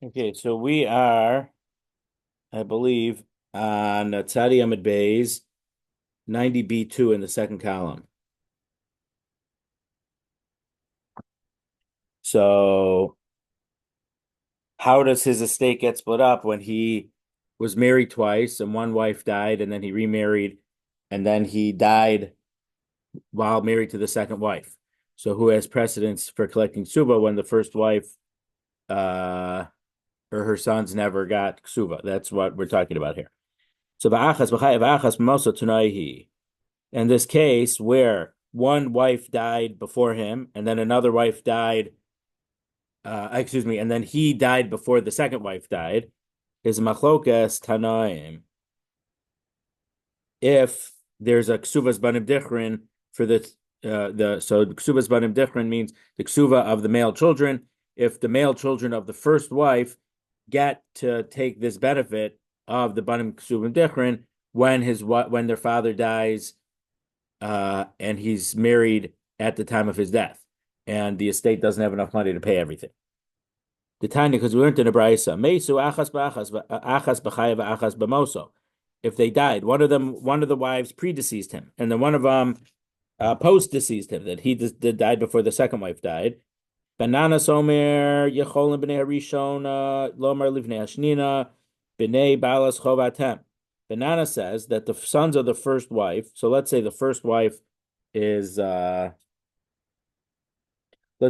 Okay, so we are, I believe, on Tzadi Amid Bays 90B2 in the second column. So how does his estate get split up when he was married twice and one wife died and then he remarried and then he died while married to the second wife? So who has precedence for collecting ksuba when the first wife uh or her sons never got ksuba? That's what we're talking about here. So in this case where one wife died before him and then another wife died, and then he died before the second wife died, is machlokas tanaim. If there's a ksuvas banim dichrin for so ksuvas banim dichrin means the ksuva of the male children. If the male children of the first wife get to take this benefit of the banim ksuvim dichrin when their father dies, and he's married at the time of his death, and the estate doesn't have enough money to pay everything. The time, because we learned in a brayso, meisu achas b'chayev achas b'moso. If they died, one of the wives predeceased him, and then one of them post-deceased him, that he died before the second wife died. Banana somer yecholim b'nei harishona lomar livnei hashnina b'nei balas chovatem. Banana says that the sons of the first wife, so let's say the first wife is let's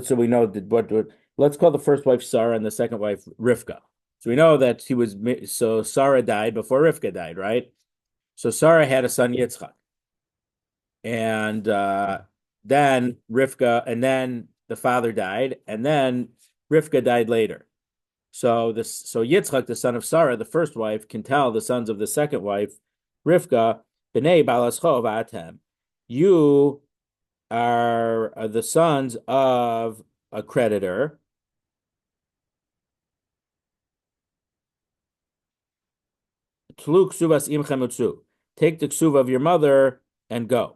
say we know that let's call the first wife Sarah and the second wife Rivka. So we know that so Sarah died before Rivka died, right? So Sarah had a son Yitzchak, and then Rivka, and then the father died, and then Rivka died later. So Yitzchak, the son of Sarah, the first wife, can tell the sons of the second wife, Rivka, B'nei Balaschov Atem, you are the sons of a creditor. Tlu ksuvas imchem. Take the ksuva of your mother and go.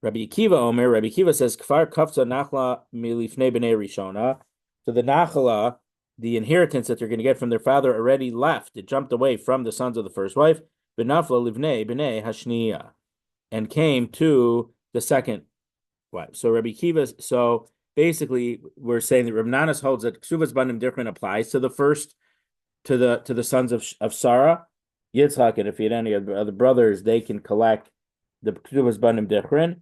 Rabbi Akiva says, Kfar kafza nachla milifnei b'nei rishona. So the nachla, the inheritance that they're going to get from their father, already left. It jumped away from the sons of the first wife, b'nafla livnei b'nei hashniya, and came to the second wife. So Rabbi Akiva, so basically we're saying that Reb Nanas holds that ksuvas banim dichrin applies to the first, to the sons of Sarah, Yitzchak, and if he had any other brothers, they can collect the ksuvas banim dichrin.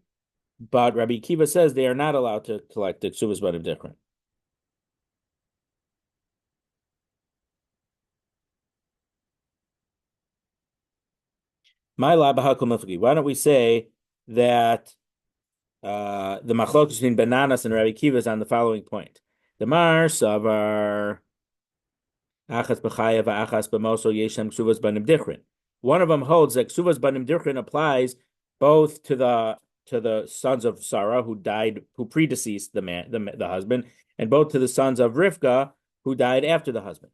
But Rabbi Akiva says they are not allowed to collect the ksuvas banim dichrin. Why don't we say that the machlokes between Bananas and Rabbi Akiva is on the following point? The Mar Savar Achas B'chayev Achas B'moso Yeshem Ksuvas Banim Dichrin. One of them holds that Ksuvas Banim Dichrin applies both to the sons of Sarah who died, who predeceased the husband, and both to the sons of Rivka who died after the husband.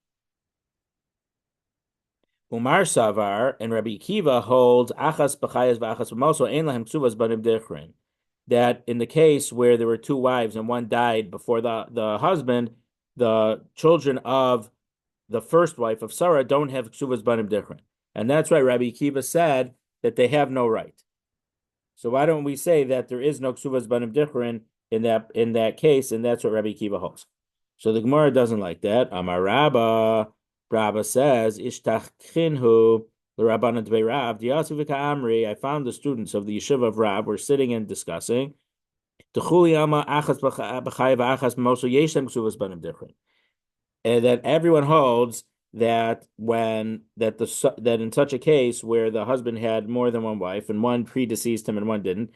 Umar Savar and Rabbi Akiva holds Achas B'chayev Achas B'moso Ein Lahem Ksuvas Banim Dichrin, that in the case where there were two wives and one died before the husband, the children of the first wife of Sarah don't have ksuvas banim dichrin. And that's why Rabbi Akiva said that they have no right. So why don't we say that there is no ksuvas banim dichrin in that case, and that's what Rabbi Akiva holds. So the Gemara doesn't like that. Amar Rabba says, Ishtachchinhu l'Rabbanan Dvei Rav, Diyasu v'ka'amri, I found the students of the yeshiva of Rab were sitting and discussing. And that everyone holds that that in such a case where the husband had more than one wife and one predeceased him and one didn't,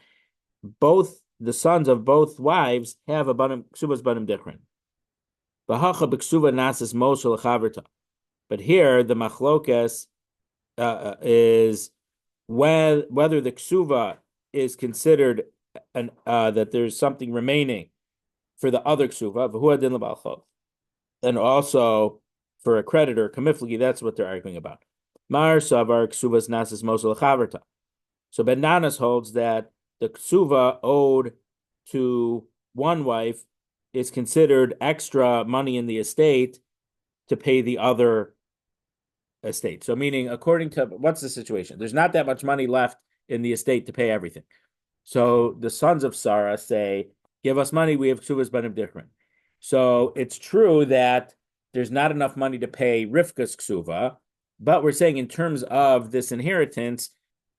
both the sons of both wives have a ksuvas banim dichrin. But here the machlokas is whether the ksuva is considered that there's something remaining for the other ksuva, and also for a creditor, kamiflagi, that's what they're arguing about. Mar savar ksuvas nasis mosel chaverta. So Bananas holds that the ksuva owed to one wife is considered extra money in the estate to pay the other estate. So meaning, according to what's the situation? There's not that much money left in the estate to pay everything. So the sons of Sarah say, give us money, we have ksuvas banim dichrin. So it's true that there's not enough money to pay Rivka's ksuva, but we're saying in terms of this inheritance,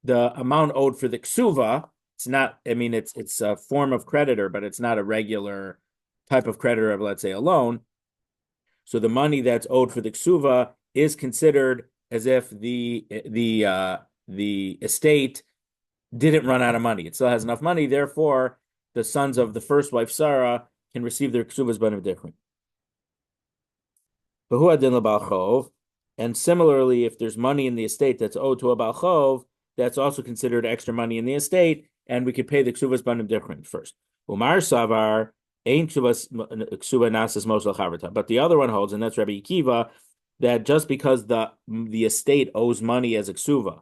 the amount owed for the ksuva, it's not, I mean, it's a form of creditor, but it's not a regular type of creditor of, let's say, a loan. So the money that's owed for the ksuva is considered as if the estate didn't run out of money. It still has enough money. Therefore, the sons of the first wife, Sarah, can receive their ksuvas banim dichrin. And similarly, if there's money in the estate that's owed to a balchov, that's also considered extra money in the estate, and we could pay the ksuvas banim dichrin first. Umar savar ain't ksuva nasas mosel chavrata. But the other one holds, and that's Rabbi Akiva, that just because the estate owes money as a ksuva,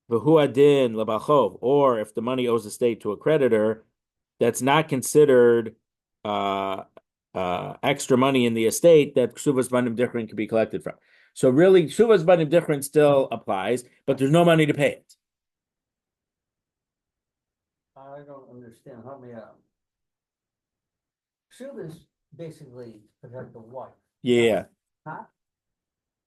adin labachov, or if the money owes the state to a creditor, that's not considered extra money in the estate that ksuvas banim dichrin can be collected from. So really, ksuvas banim dichrin still applies, but there's no money to pay it. I don't understand. Help me out. Ksuvas basically protect the wife. Yeah. Not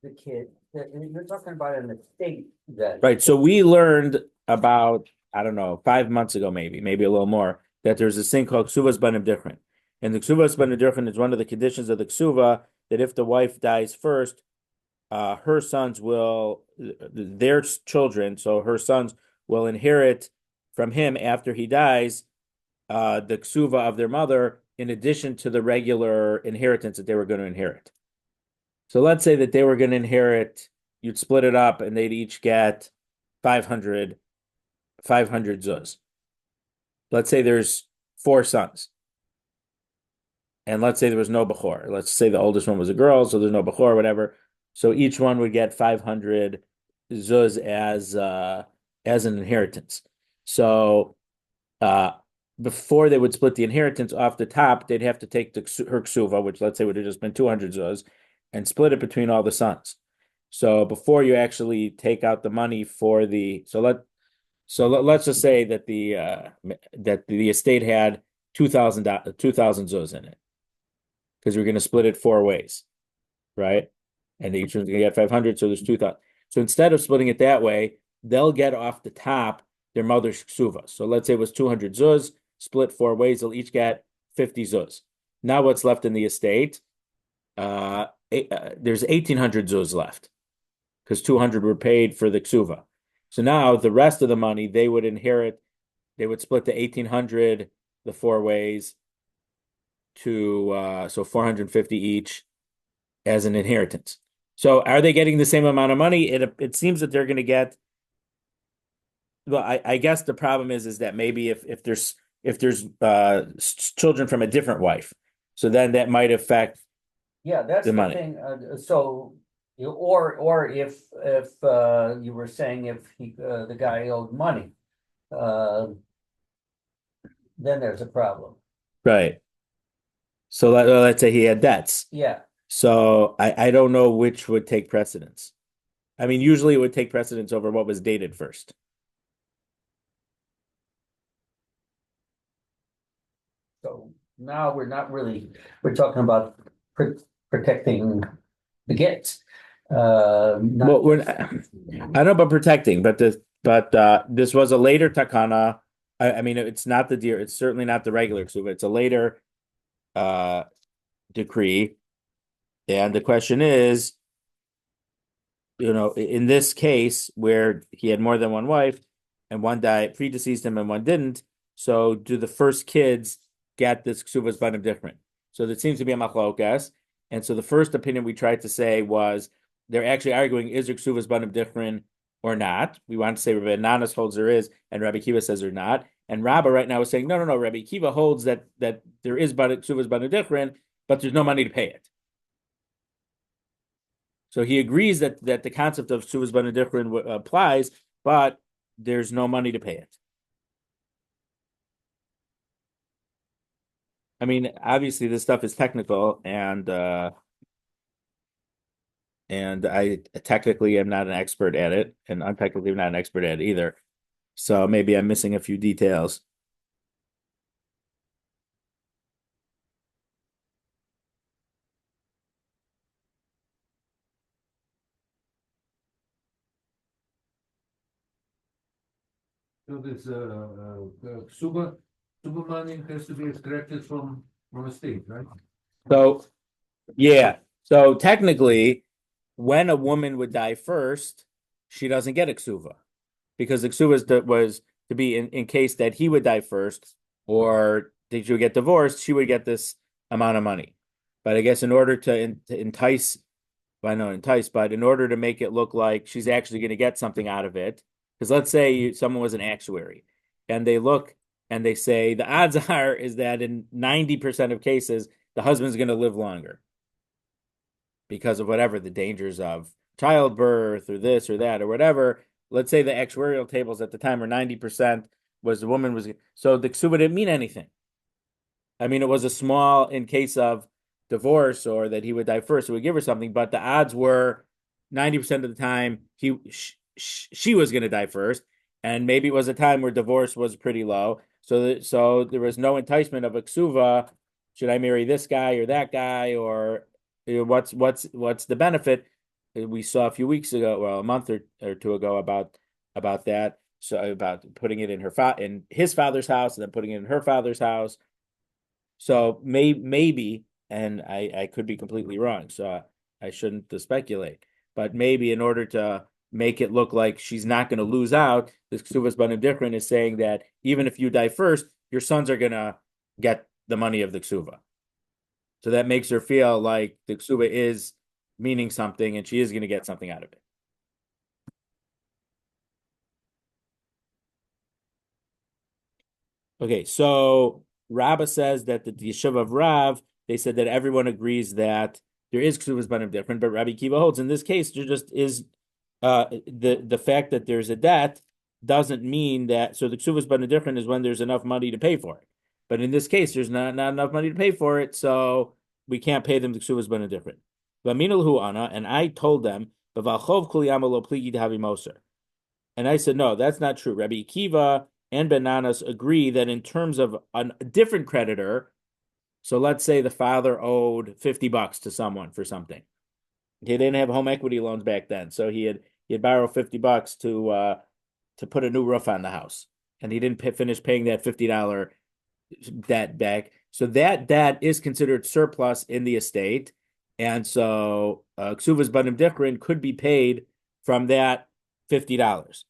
the kid. You're talking about an estate that. Right. So we learned about, I don't know, 5 months ago, maybe a little more, that there's this thing called ksuvas banim dichrin. And the ksuvas banim dichrin is one of the conditions of the ksuva that if the wife dies first, her sons will, their children, so her sons will inherit from him after he dies, the ksuva of their mother, in addition to the regular inheritance that they were going to inherit. So let's say that they were going to inherit, you'd split it up and they'd each get 500 zuz. Let's say there's 4 sons. And let's say there was no bechor. Let's say the oldest one was a girl, so there's no bechor, whatever. So each one would get 500 zuz as an inheritance. So before they would split the inheritance off the top, they'd have to take her ksuva, which let's say would have just been 200 zuz, and split it between all the sons. So before you actually take out the money for let's just say that the estate had 2,000 zuz in it, because we're going to split it 4 ways, right? And each one's going to get 500, so there's 2,000. So instead of splitting it that way, they'll get off the top their mother's ksuvas. So let's say it was 200 zuz, split 4 ways, they'll each get 50 zuz. Now what's left in the estate? There's 1,800 zuz left, because 200 were paid for the ksuva. So now the rest of the money they would inherit. They would split the 1,800 the 4 ways to so 450 each as an inheritance. So are they getting the same amount of money? It seems that they're going to get. Well, I guess the problem is that maybe if there's children from a different wife, so then that might affect. Yeah, that's the money. thing. Or if you were saying if the guy owed money, then there's a problem. Right. So let's say he had debts. Yeah. So I don't know which would take precedence. I mean, usually it would take precedence over what was dated first. So now we're talking about protecting the gets. Well, I don't know about protecting, but this was a later takana. I mean, it's not the deer. It's certainly not the regular ksuva. It's a later decree, and the question is, in this case where he had more than one wife, and one died predeceased him and one didn't. So, do the first kids get this ksuvas banim dichrin? So there seems to be a machlokas, and so the first opinion we tried to say was they're actually arguing is there ksuvas banim dichrin or not. We want to say Rabbi Nanas holds there is, and Rabbi Kiva says there not. And Rabbi right now is saying no. Rabbi Kiva holds that there is ksuvas banim dichrin, but there's no money to pay it. So he agrees that the concept of ksuvas banim dichrin applies, but there's no money to pay it. I mean, obviously this stuff is technical, and and I technically am not an expert at it, and I'm technically not an expert at it either. So maybe I'm missing a few details. So this super money has to be extracted from a state, right? So yeah, so technically, when a woman would die first, she doesn't get a ksuva because the ksuva was to be in case that he would die first or that she would get divorced, she would get this amount of money. But I guess in order to entice, well, not entice, but in order to make it look like she's actually going to get something out of it, because let's say someone was an actuary and they look and they say the odds are is that in 90% of cases, the husband's going to live longer because of whatever the dangers of childbirth or this or that or whatever. Let's say the actuarial tables at the time were 90% was the woman was so the ksuba didn't mean anything. I mean, it was a small in case of divorce or that he would die first, it would give her something, but the odds were 90% of the time she was going to die first, and maybe it was a time where divorce was pretty low. So there was no enticement of a ksuva. Should I marry this guy or that guy, or what's the benefit? We saw a few weeks ago, well, a month or two ago about that. So about putting it in in his father's house and then putting it in her father's house. So maybe, and I could be completely wrong, so I shouldn't speculate. But maybe in order to make it look like she's not going to lose out, this ksuvas banim dichrin is saying that even if you die first, your sons are going to get the money of the ksuva. So that makes her feel like the ksuva is meaning something, and she is going to get something out of it. Okay, so Rabbi says that the yeshiva of Rav, they said that everyone agrees that there is ksuvas banim different, but Rabbi Kiva holds in this case there just is the fact that there's a debt doesn't mean that. So the ksuvas banim different is when there's enough money to pay for it, but in this case there's not enough money to pay for it, so we can't pay them the ksuvas banim different. And I told them, and I said, no, that's not true. Rabbi Akiva and Bananas agree that in terms of a different creditor, so let's say the father owed $50 to someone for something. He didn't have home equity loans back then, so he had borrowed $50 to put a new roof on the house, and he didn't finish paying that $50 debt back. So that debt is considered surplus in the estate, and so ksuvas banim dichrin could be paid from that $50.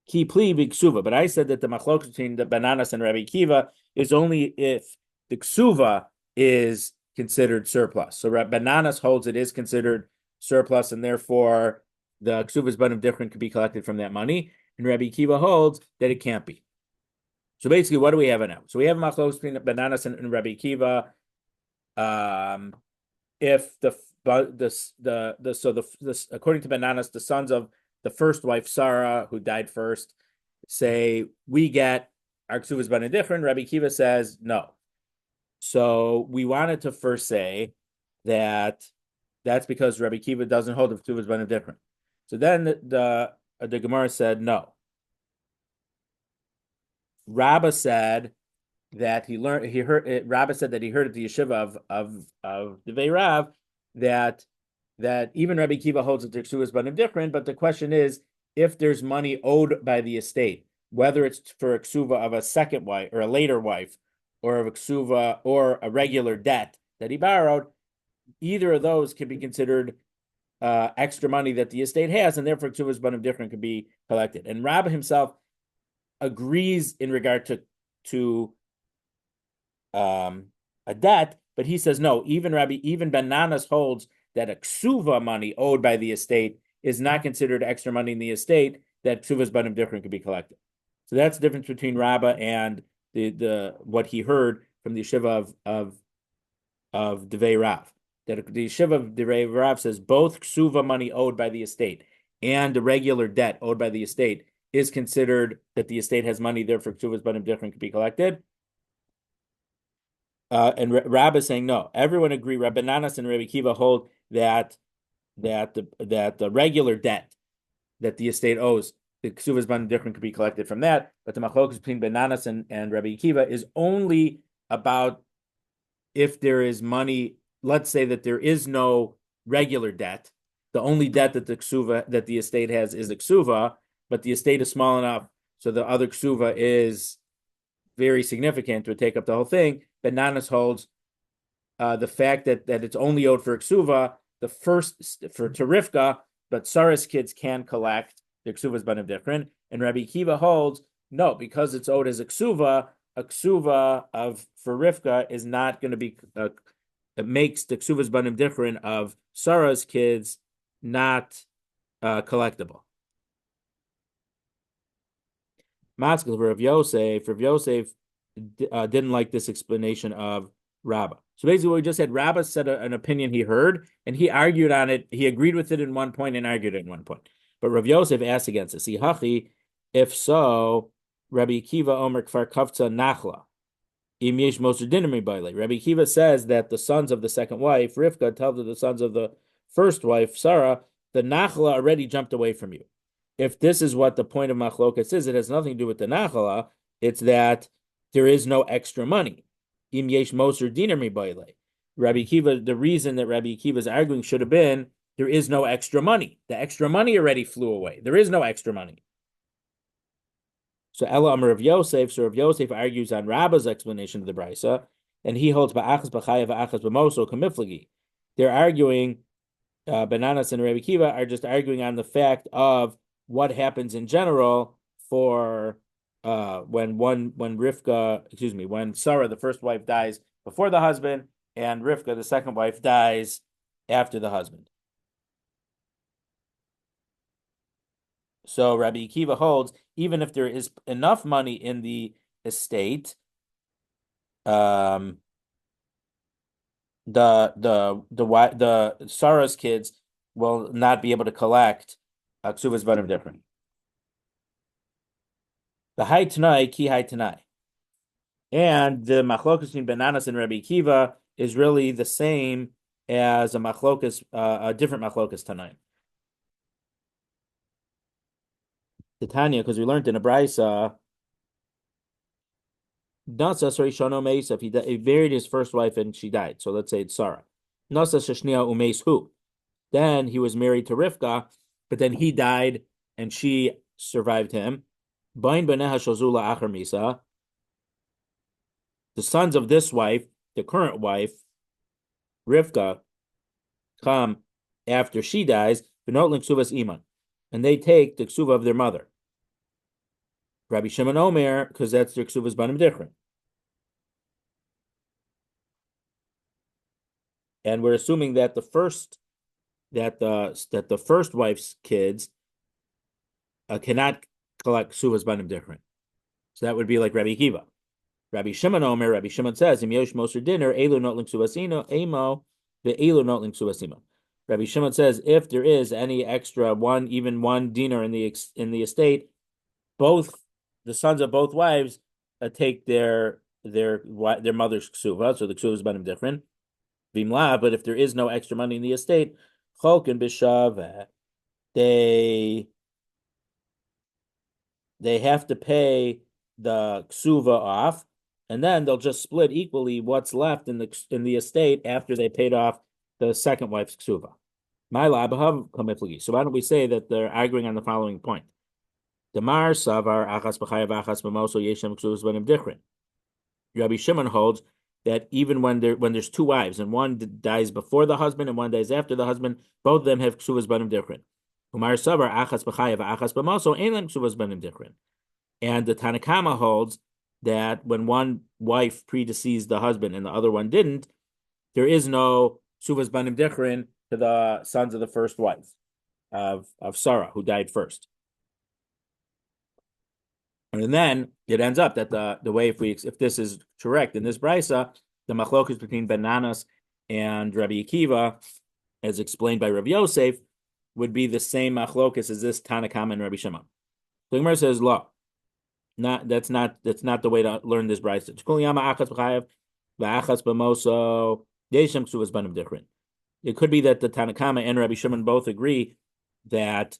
Ki pli b'ksuva, but I said that the machlokes between the Bananas and Rabbi Kiva is only if the ksuva is considered surplus. So Bananas holds it is considered surplus, and therefore the ksuvas banim dichrin could be collected from that money, and Rabbi Kiva holds that it can't be. So basically, what do we have now? So we have machlokes between Bananas and Rabbi Kiva. If according to Bananas, the sons of the first wife Sarah, who died first, say we get our ksuvas banim dichrin. Rabbi Kiva says no. So we wanted to first say that that's because Rabbi Kiva doesn't hold the ksuvas banim dichrin. So then the Gemara said no. Rabbi said that Rabbi said that he heard at the yeshiva of Devei Rav that even Rabbi Kiva holds it to ksuvas banim dichrin, but the question is if there's money owed by the estate, whether it's for a ksuva of a second wife or a later wife, or of a ksuva or a regular debt that he borrowed, either of those can be considered extra money that the estate has, and therefore ksuvas banim dichrin could be collected. And Rabbi himself agrees in regard to a debt, but he says no. Even Bananas holds that a ksuva money owed by the estate is not considered extra money in the estate, that ksuvas banim dichrin could be collected. So that's the difference between Rabba and the what he heard from the yeshiva of Devei Rav. That the yeshiva of Devei Rav says both ksuva money owed by the estate and the regular debt owed by the estate is considered that the estate has money, therefore ksuvas banim dichrin could be collected. And Rabbi is saying no. Everyone agree. Rabbi Nanas and Rabbi Kiva hold that that the regular debt that the estate owes, the ksuvas banim dichrin could be collected from that. But the machlokas between Bananas and Rabbi Akiva is only about if there is money. Let's say that there is no regular debt. The only debt that the estate has is the ksuva, but the estate is small enough so the other ksuva is very significant to take up the whole thing. Bananas holds the fact that it's only owed for ksuva, the first for Rivka, but Sarah's kids can collect the ksuvas banim dichrin, and Rabbi Akiva holds no, because it's owed as a ksuva of for Rivka is not going to be. It makes the ksuvas banim dichrin of Sarah's kids not collectible. Maskil for Rav Yosef didn't like this explanation of Rabbi. So basically, what we just said, Rabbi said an opinion he heard, and he argued on it. He agreed with it in one point and argued it in one point. But Rav Yosef asked against it. Hachi, if so, Rabbi Akiva Omer Kfar Kavtza Nachla. Im Yesh Moser Dinami Baile. Rabbi Akiva says that the sons of the second wife, Rivka, tell the sons of the first wife, Sarah, the Nachla already jumped away from you. If this is what the point of Machlokas is, it has nothing to do with the Nachla. It's that there is no extra money. Im Yesh Moser Dinami Baile. Rabbi Akiva, the reason that Rabbi Akiva is arguing should have been there is no extra money. The extra money already flew away. There is no extra money. So Ella Amar of Yosef, so Rav Yosef argues on Rabba's explanation of the Brisa, and he holds ba'achas b'chayav ba'achas b'moso kamiflagi. They're arguing, Bananas and Rabbi Akiva are just arguing on the fact of what happens in general for when Sarah, the first wife, dies before the husband, and Rivka, the second wife, dies after the husband. So Rabbi Akiva holds, even if there is enough money in the estate, the Sarah's kids will not be able to collect ksuvas banim dichrin. The high tanai ki high tanai, and the machlokas between Bananas and Rabbi Akiva is really the same as a machlokas, a different machlokas tanai. Tanya, because we learned in a brisa, he buried his first wife and she died. So let's say it's Sarah. Then he was married to Rivka, but then he died and she survived him. The sons of this wife, the current wife, Rivka, come after she dies, and they take the ksuva of their mother. Rabbi Shimon Omer, because that's their ksuvas banim dichrin. And we're assuming that the first wife's kids cannot collect ksuvas banim dichrin. So that would be like Rabbi Akiva. Rabbi Shimon Omer, Rabbi Shimon says, Im yosh moser dinner, elu notling ksuvasino, emo, the elu notling ksuvasimo. Rabbi Shimon says, if there is any extra one dinar in the estate, both the sons of both wives take their mother's ksuva, so the ksuva is banim dichrin. Vimla, but if there is no extra money in the estate, cholkin b'shaveh, they have to pay the ksuva off, and then they'll just split equally what's left in the estate after they paid off the second wife's ksuva. So why don't we say that they're arguing on the following point? Damar savar achas b'chayav achas b'moso yeshem ksuvas banim dichrin. Rabbi Shimon holds that even when there's two wives and one dies before the husband and one dies after the husband, both of them have ksuvas banim dichrin. Umar savar achas b'chayav achas b'moso ein ksuvas banim dichrin. And the Tanakama holds that when one wife predeceased the husband and the other one didn't, there is no ksuvas banim dichrin to the sons of the first wife of Sarah, who died first. And then it ends up that the way if this is correct in this brisa, the machlokas between Bananas and Rabbi Akiva, as explained by Rav Yosef, would be the same machlokas as this Tanakam and Rabbi Shimon. The Gemara says, "Lo, that's not the way to learn this brisa." it could be that the Tanakama and Rabbi Shimon both agree that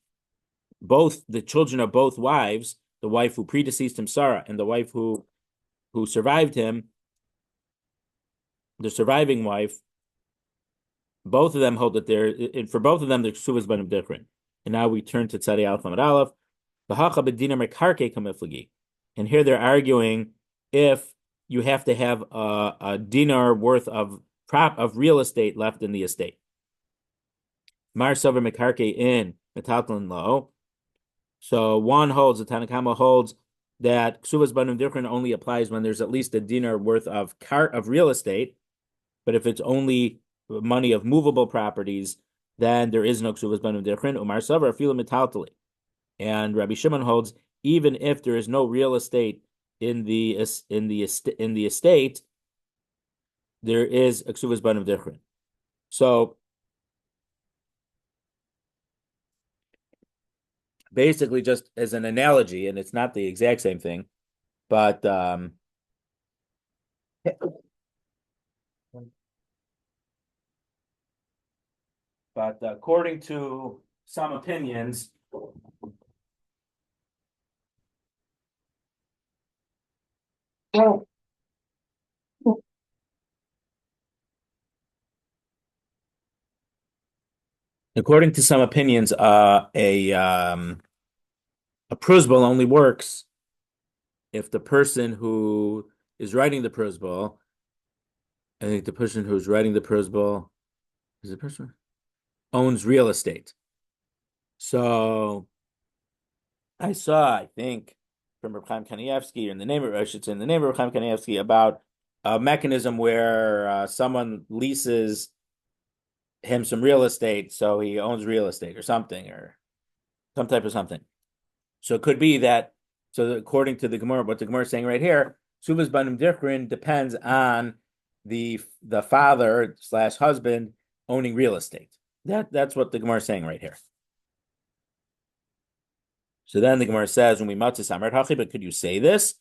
both the children of both wives, the wife who predeceased him, Sarah, and the wife who survived him, the surviving wife, both of them hold that for both of them, the ksuvas banim dichrin. And now we turn to Tzadi Aleph Amud Aleph. And here they're arguing if you have to have a dinar worth of real estate left in the estate. Mar Sover Mekarke in Metaltlin Lo. So one holds, the Tanakama holds that ksuvas banim dichrin only applies when there's at least a dinar worth of real estate. But if it's only money of movable properties, then there is no ksuvas banim dichrin. Umar Sover Afilu Metaltli. And Rabbi Shimon holds even if there is no real estate in the estate, there is a ksuvas banim dichrin. So basically, just as an analogy, and it's not the exact same thing, but according to some opinions, a prusbul only works if the person who is writing the prusbul, I think the person who's writing the prusbul is the person owns real estate. So I saw, I think, from Reb Chaim Kanievsky, or in the name of Reb Chaim Kanievsky, about a mechanism where someone leases him some real estate, so he owns real estate or something, or some type of something. So it could be that, so according to the Gemara, what the Gemara is saying right here, ksuvas banim dichrin depends on the father / husband owning real estate. That's what the Gemara is saying right here. So then the Gemara says, when we matzis amar hachi, but could you say this?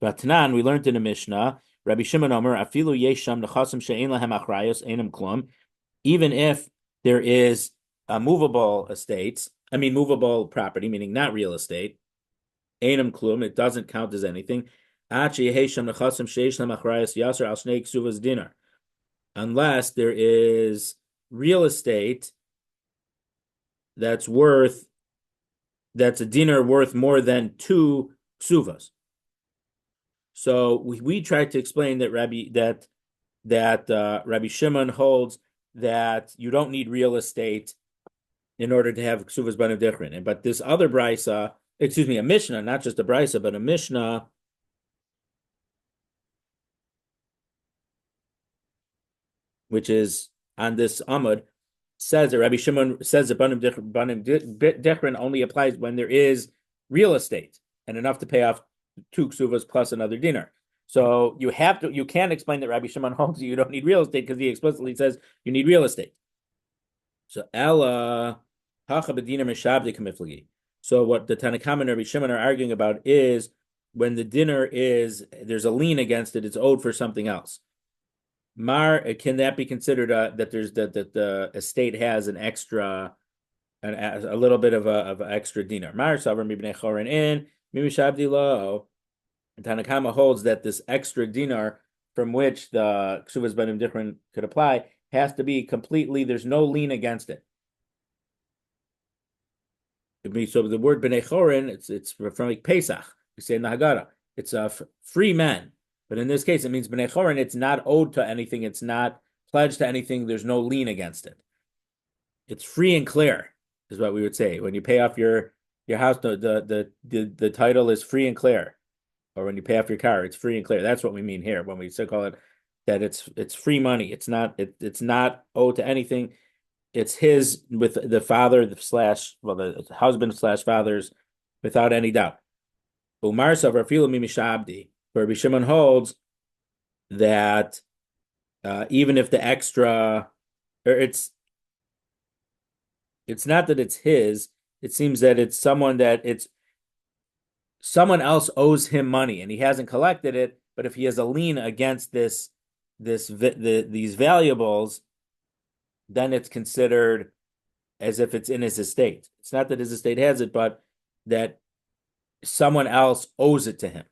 But Tanan, we learned in the Mishnah, Rabbi Shimon Omer, afilu yesham nechasim she'ein lahem achrayos einam klum, even if there is a movable property, meaning not real estate, einam klum, it doesn't count as anything. Unless there is real estate that's a dinar worth more than 2 ksuvas. So we tried to explain that Rabbi Shimon holds that you don't need real estate in order to have ksuvas banim dichrin. But this other brisa, a Mishnah, not just a brisa, but a Mishnah, which is on this Amud, says that Rabbi Shimon says that banim dichrin only applies when there is real estate and enough to pay off 2 ksuvas plus another dinar. So you can't explain that Rabbi Shimon holds you don't need real estate because he explicitly says you need real estate. So Ella hacha b'dinar mishabdi kamiflagi. So what the Tanakam and Rabbi Shimon are arguing about is when the dinar there's a lien against it, it's owed for something else. Can that be considered that the estate has an extra, a little bit of an extra dinar? Mar savram ibnei chorin in mimishabdi lo. Tanakama holds that this extra dinar from which the ksuvas banim dichrin could apply has to be completely. There's no lien against it. So the word bnei chorin, it's from like Pesach. We say in the Haggadah, it's a free men. But in this case, it means bnei chorin. It's not owed to anything. It's not pledged to anything. There's no lien against it. It's free and clear, is what we would say. When you pay off your house, the title is free and clear. Or when you pay off your car, it's free and clear. That's what we mean here when we call it that it's free money. It's not owed to anything. It's his with the father the husband / fathers without any doubt. Umar savar filu mimishabdi. Rabbi Shimon holds that even if the extra, or it's not that it's his, it seems that it's someone else owes him money and he hasn't collected it, but if he has a lien against these valuables, then it's considered as if it's in his estate. It's not that his estate has it, but that someone else owes it to him.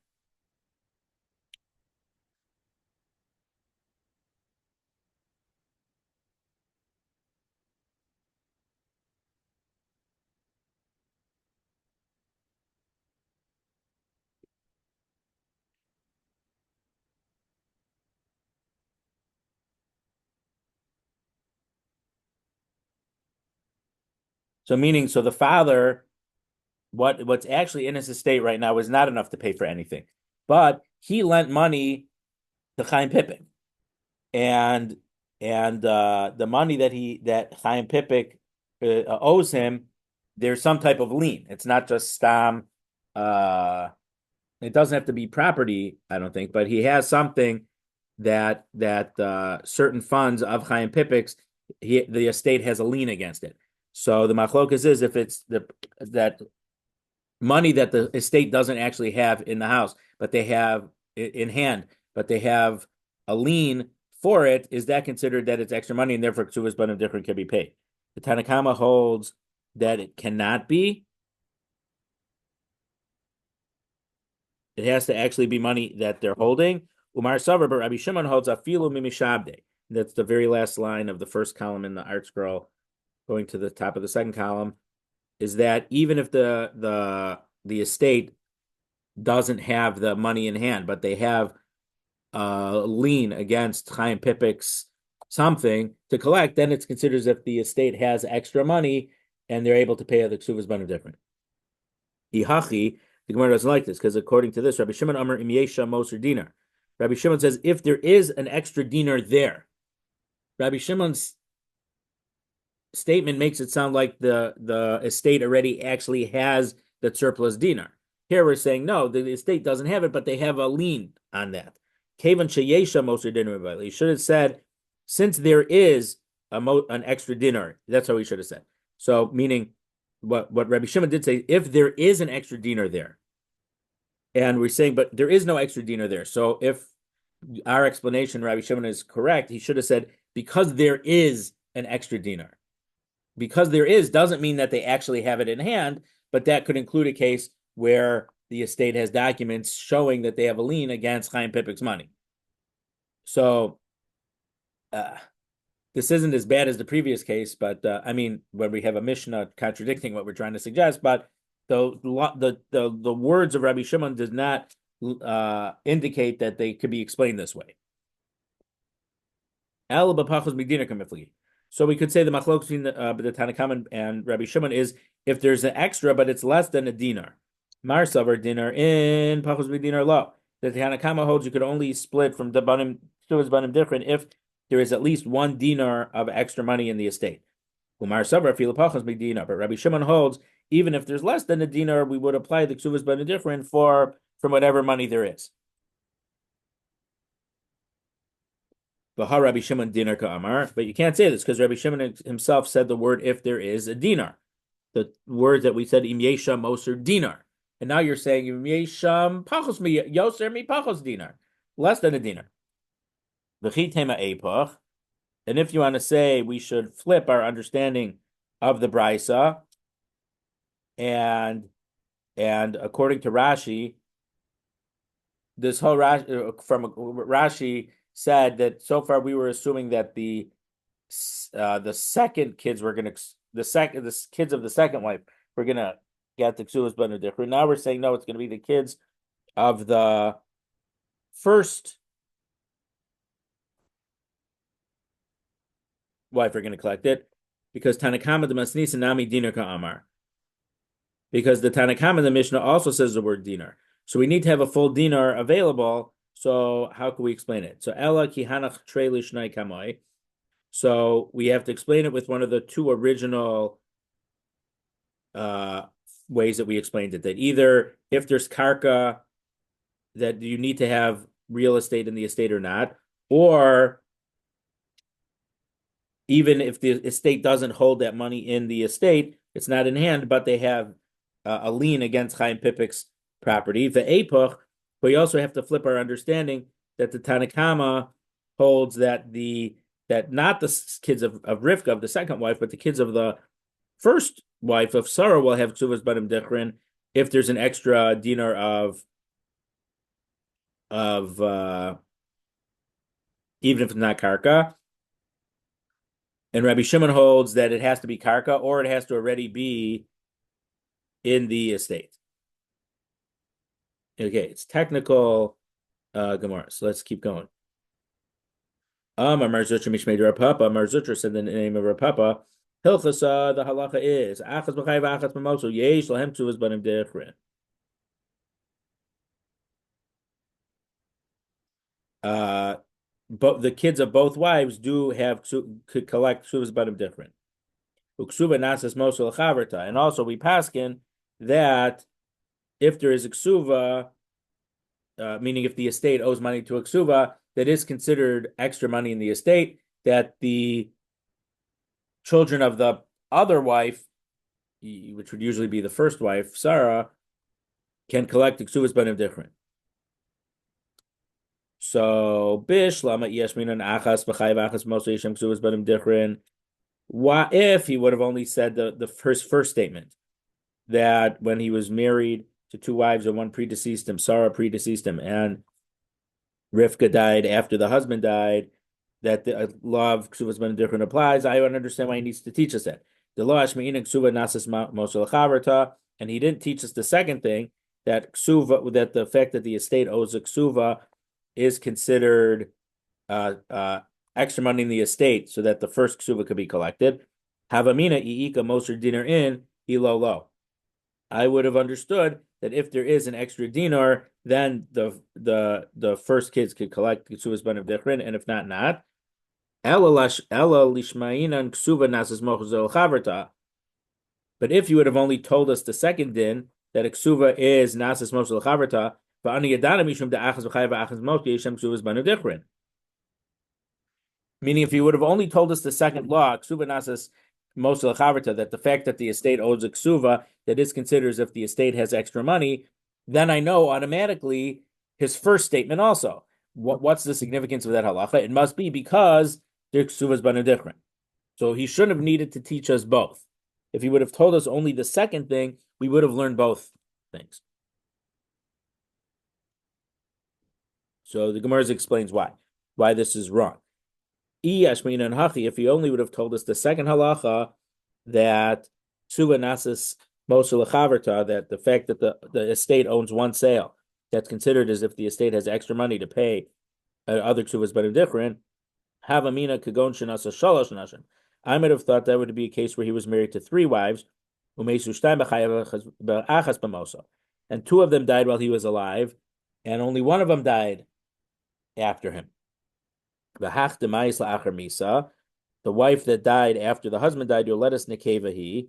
So meaning, so the father, what's actually in his estate right now is not enough to pay for anything, but he lent money to Chaim Pippin, and the money that Chaim Pippin owes him, there's some type of lien. It's not just stam. It doesn't have to be property, I don't think, but he has something that certain funds of Chaim Pippin's, the estate has a lien against it. So the machlokas is if it's that money that the estate doesn't actually have in the house, but they have in hand, but they have a lien for it, is that considered that it's extra money and therefore ksuvas banim dichrin can be paid? The Tanakama holds that it cannot be. It has to actually be money that they're holding. Umar Savar, but Rabbi Shimon holds afilu mimishabde. That's the very last line of the first column in the art scroll, going to the top of the second column, is that even if the estate doesn't have the money in hand, but they have a lien against Chaim Pippin's something to collect, then it's considered as if the estate has extra money and they're able to pay the ksuvas banim dichrin. Ihachi, the Gemara doesn't like this because according to this, Rabbi Shimon Amar Im Yesha Moser Dinar. Rabbi Shimon says if there is an extra dinar there, Rabbi Shimon's statement makes it sound like the estate already actually has the surplus dinar. Here we're saying no, the estate doesn't have it, but they have a lien on that. Kevan sheyesha moser dinar. He should have said since there is an extra dinar. That's how he should have said. So meaning what Rabbi Shimon did say, if there is an extra dinar there, and we're saying, but there is no extra dinar there. So if our explanation, Rabbi Shimon, is correct, he should have said, because there is an extra dinar. Because there is doesn't mean that they actually have it in hand, but that could include a case where the estate has documents showing that they have a lien against Chaim Pippin's money. So this isn't as bad as the previous case, but I mean, when we have a Mishnah contradicting what we're trying to suggest, but the words of Rabbi Shimon does not indicate that they could be explained this way. So we could say the machlok between the Tanakam and Rabbi Shimon is if there's an extra, but it's less than a dinar. Mar savar dinar in pachos b'dinar lo. The Tanakama holds you could only split from the banim ksuvas banim dichrin if there is at least 1 dinar of extra money in the estate. Umar savar fil pachos b'dinar. But Rabbi Shimon holds even if there's less than a dinar, we would apply the ksuvas banim dichrin from whatever money there is. Rabbi Shimon dinar ka'amar, but you can't say this because Rabbi Shimon himself said the word if there is a dinar. The word that we said im yesham moser dinar. And now you're saying im yesham pachos mi yoser mi pachos dinar. Less than a dinar. V'chitema epoch. And if you want to say we should flip our understanding of the Brisa, and according to Rashi, this whole Rashi said that so far we were assuming that the second kids were going to the kids of the second wife were going to get the ksuvas banim dichrin. Now we're saying no, it's going to be the kids of the first wife are going to collect it because Tanakama the Masnis and Nami dinar ka'amar. Because the Tanakama the Mishnah also says the word dinar, so we need to have a full dinar available. So how can we explain it? So Ella kihanach trei lishnai kamoi. So we have to explain it with one of the 2 original ways that we explained it. That either if there's karka, that you need to have real estate in the estate or not, or even if the estate doesn't hold that money in the estate, it's not in hand, but they have a lien against Chaim Pippin's property. The epoch. But you also have to flip our understanding that the Tanakama holds that the that not the kids of Rivka, of the second wife, but the kids of the first wife of Sarah will have ksuvas banim dichrin if there's an extra dinar of even if it's not karka. And Rabbi Shimon holds that it has to be karka or it has to already be in the estate. Okay, it's technical Gemara. So let's keep going. Amar Zutra Mishmei Rapapa. Amar Zutra said in the name of Rapapa. Hilchasa, the halacha is achas b'chai v'achas b'moso yesh lahem ksuvas banim dichrin. But the kids of both wives do have could collect ksuvas banim dichrin. Uksuba nasas moso l'chaverta, and also we paskin that if there is a ksuva, meaning if the estate owes money to a ksuva, that is considered extra money in the estate, that the children of the other wife, which would usually be the first wife, Sarah, can collect the ksuvas banim dichrin. So bish lama yeshminan achas b'chai v'achas moso yeshem ksuvas banim dichrin. Why, if he would have only said the first statement, that when he was married to two wives and one predeceased him, Sarah predeceased him, and Rivka died after the husband died, that the law of ksuvas banim dichrin applies, I don't understand why he needs to teach us that. The law shmeina ksuva nasas mosel chaverta, and he didn't teach us the second thing, that ksuva, that the fact that the estate owes a ksuva is considered extra money in the estate, so that the first ksuva could be collected. Havamina iika moser dinar in ilolo. I would have understood that if there is an extra dinar, then the first kids could collect ksuvas banim dichrin, and if not, not. Ella lishmainan ksuva nasas mochzel chaverta. But if you would have only told us the second din, that a ksuva is nasas mochzel chaverta, va'ani yadana mishum da'achas v'chai v'achas mochzel yeshem ksuvas banim dichrin. Meaning, if you would have only told us the second law, ksuva nasas mochzel chaverta, that the fact that the estate owes a ksuva, that is considered as if the estate has extra money, then I know automatically his first statement also. What's the significance of that halacha? It must be because there's ksuvas banim dichrin. So he shouldn't have needed to teach us both. If he would have told us only the second thing, we would have learned both things. So the Gemara explains why this is wrong. If he only would have told us the second halacha, that ksuva nasas mosul chaverta, that the fact that the estate owns one sale, that's considered as if the estate has extra money to pay other ksuvas banim dichrin, havamina kagon shenasa shalosh nashim. I might have thought that would be a case where he was married to three wives, and two of them died while he was alive, and only one of them died after him. The wife that died after the husband died, Yoledas Nekevahi,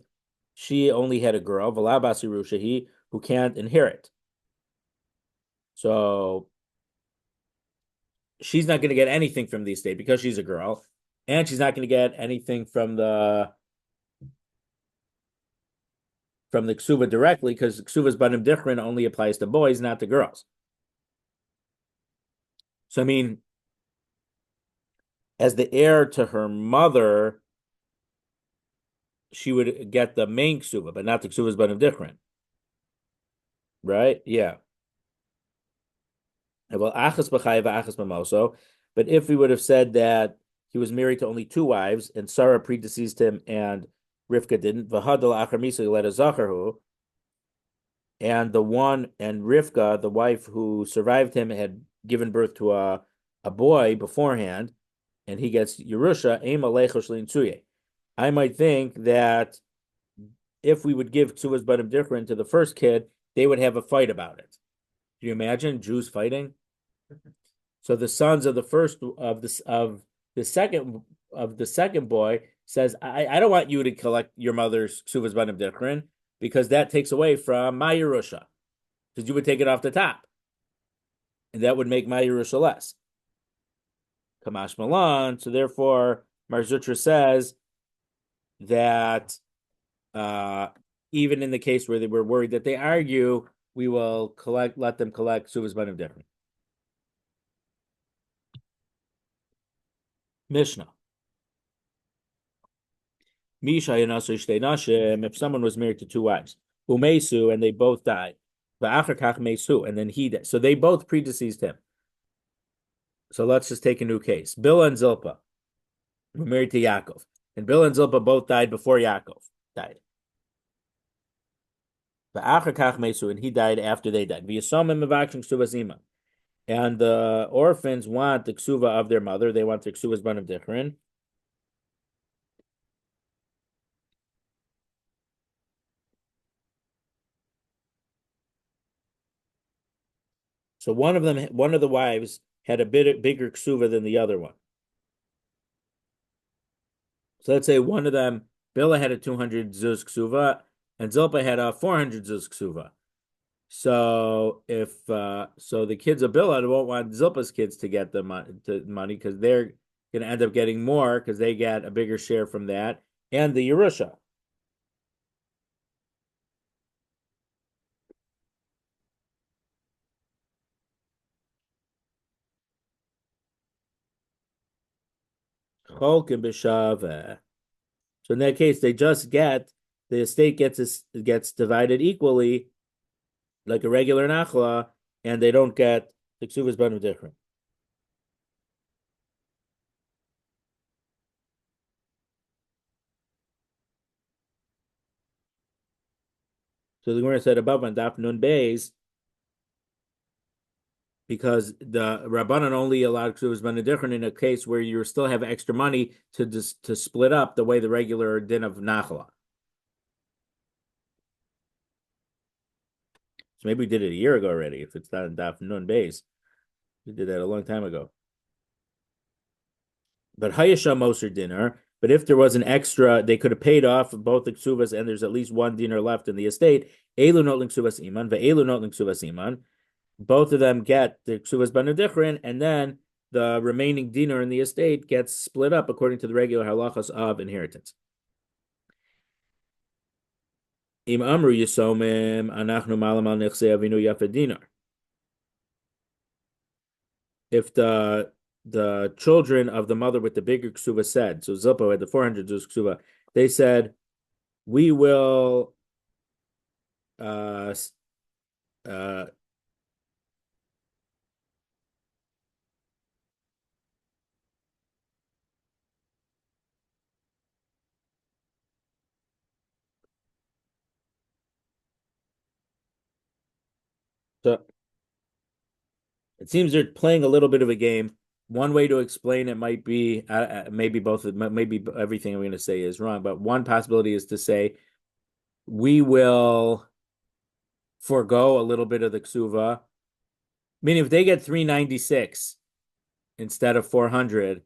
she only had a girl, Valabasirushahi, who can't inherit. So she's not going to get anything from the estate because she's a girl, and she's not going to get anything from the ksuva directly, because ksuvas banim dichrin only applies to boys, not to girls. So I mean, as the heir to her mother, she would get the main ksuva, but not the ksuvas banim dichrin. Right? Yeah. Well, achas b'chai v'achas b'moso. But if we would have said that he was married to only two wives, and Sarah predeceased him, and Rivka didn't, v'hadal achar misa let a zacharhu, and Rivka, the wife who survived him, had given birth to a boy beforehand, and he gets Yerusha, I might think that if we would give ksuvas banim dichrin to the first kid, they would have a fight about it. Can you imagine Jews fighting? So the sons of the second boy says, I don't want you to collect your mother's ksuvas banim dichrin, because that takes away from my Yerusha, because you would take it off the top, and that would make my Yerusha less. Kamash Malan. So therefore, Mar Zutra says that even in the case where they were worried that they argue, we will let them collect ksuvas banim dichrin. Mishnah. If someone was married to two wives, umesu, and they both died, and then he died. So they both predeceased him. So let's just take a new case. Bilhah and Zilpah were married to Yaakov, and Bilhah and Zilpah both died before Yaakov died. And he died after they died. And the orphans want the ksuva of their mother. They want the ksuvas banim dichrin. So one of the wives had a bit bigger ksuva than the other one. So let's say one of them, Bilhah had a 200 zuz ksuva, and Zilpah had a 400 zuz ksuva. So if so, the kids of Bilhah won't want Zilpah's kids to get the money because they're going to end up getting more because they get a bigger share from that and the Yerusha. So in that case, they just get the estate gets divided equally, like a regular nachla, and they don't get the ksuvas banim dichrin. So the Gemara said above on Daf Nun Beis, because the Rabbanan only allowed ksuvas banim dichrin in a case where you still have extra money to split up the way the regular din of nachla. So maybe we did it a year ago already. If it's not in Daf Nun Beis, we did that a long time ago. But Hayasha Moser dinner. But if there was an extra, they could have paid off both the ksuvas, and there's at least one dinar left in the estate. Elu notling ksuvas iman, ve'elu notling ksuvas iman. Both of them get the ksuvas banim dichrin, and then the remaining dinar in the estate gets split up according to the regular halachas of inheritance. Im amru yisomim anachnu malam al nechsei avinu yafed dinar. If the children of the mother with the bigger ksuva said, so Zilpah had the 400 zuz ksuva, they said, we will so it seems they're playing a little bit of a game. One way to explain it might be maybe maybe everything I'm going to say is wrong, but one possibility is to say we will forego a little bit of the ksuva. Meaning, if they get 396 instead of 400,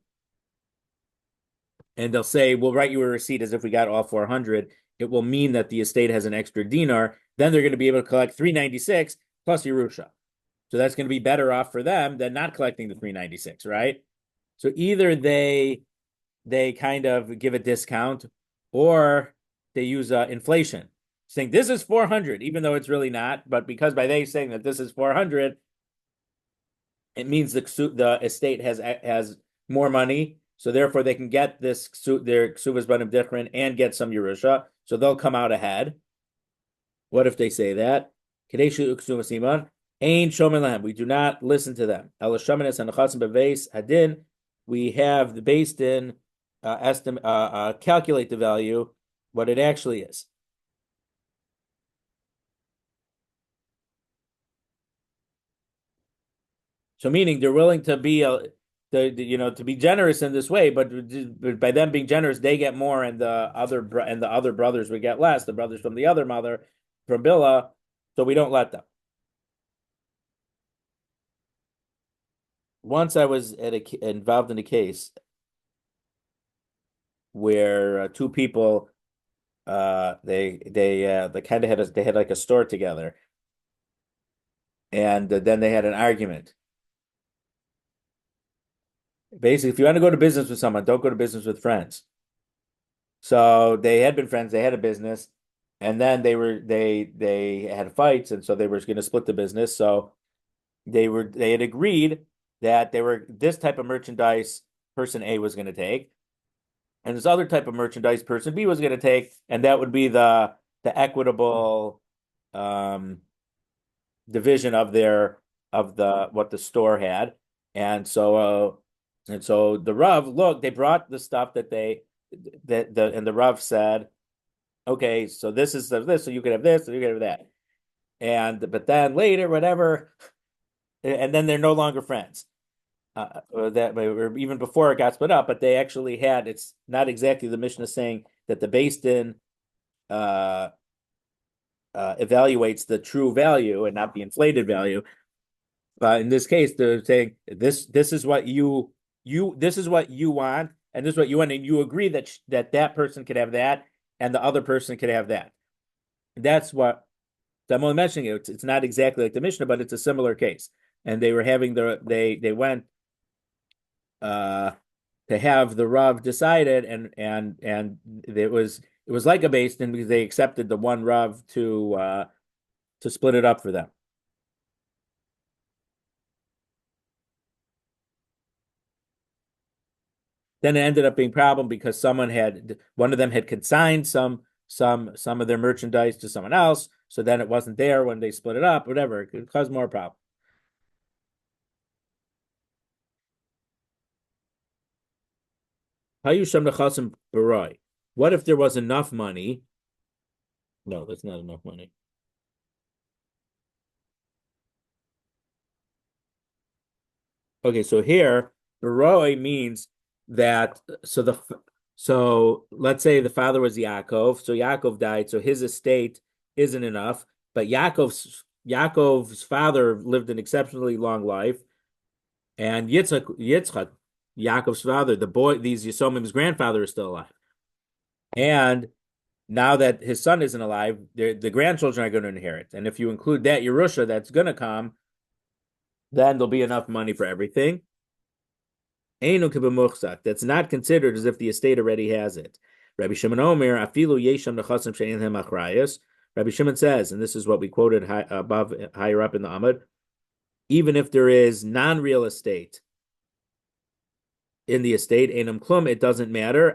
and they'll say, "We'll write you a receipt as if we got all 400," it will mean that the estate has an extra dinar. Then they're going to be able to collect 396 plus Yerusha. So that's going to be better off for them than not collecting the 396, right? So either they kind of give a discount, or they use inflation, saying this is 400, even though it's really not. But because by they saying that this is 400, it means the estate has more money, so therefore they can get their ksuvas banim dichrin and get some Yerusha, so they'll come out ahead. What if they say that? Kadeshu ksuvas iman. Ain shomen lahem. We do not listen to them. We have the base din calculate the value, what it actually is. So meaning they're willing to be to be generous in this way, but by them being generous, they get more, and the other brothers would get less. The brothers from the other mother, from Bilhah, so we don't let them. Once I was involved in a case where two people they kind of had like a store together, and then they had an argument. Basically, if you want to go to business with someone, don't go to business with friends. So they had been friends, they had a business, and then they had fights, and so they were going to split the business. So they had agreed that this type of merchandise person A was going to take, and this other type of merchandise person B was going to take, and that would be the equitable division of the what the store had, and so the Rav look, they brought the stuff and the Rav said, okay, so this is this, so you could have this, so you could have that, but then later, whatever, and then they're no longer friends. That or even before it got split up, but they actually had. It's not exactly the Mishnah saying that the Beis Din evaluates the true value and not the inflated value. But in this case, they're saying this is what this is what you want, and this is what you want, and you agree that person could have that, and the other person could have that. That's what I'm only mentioning it. It's not exactly like the Mishnah, but it's a similar case. And they were having they went to have the Rav decided, and it was like a Beis Din because they accepted the one Rav to split it up for them. Then it ended up being a problem because one of them had consigned some of their merchandise to someone else, so then it wasn't there when they split it up. Whatever, it could cause more problem. What if there was enough money? No, that's not enough money. Okay, so here, Baroi means that so let's say the father was Yaakov, so Yaakov died, so his estate isn't enough, but Yaakov's father lived an exceptionally long life, and Yitzchak, Yaakov's father, these Yisomim's grandfather is still alive. And now that his son isn't alive, the grandchildren are going to inherit. And if you include that Yerusha that's going to come, then there'll be enough money for everything. That's not considered as if the estate already has it. Rabbi Shimon Omer, afilu yesham nechasim she'en hem achrayas. Rabbi Shimon says, and this is what we quoted higher up in the Amud, even if there is non-real estate in the estate, enam klum, it doesn't matter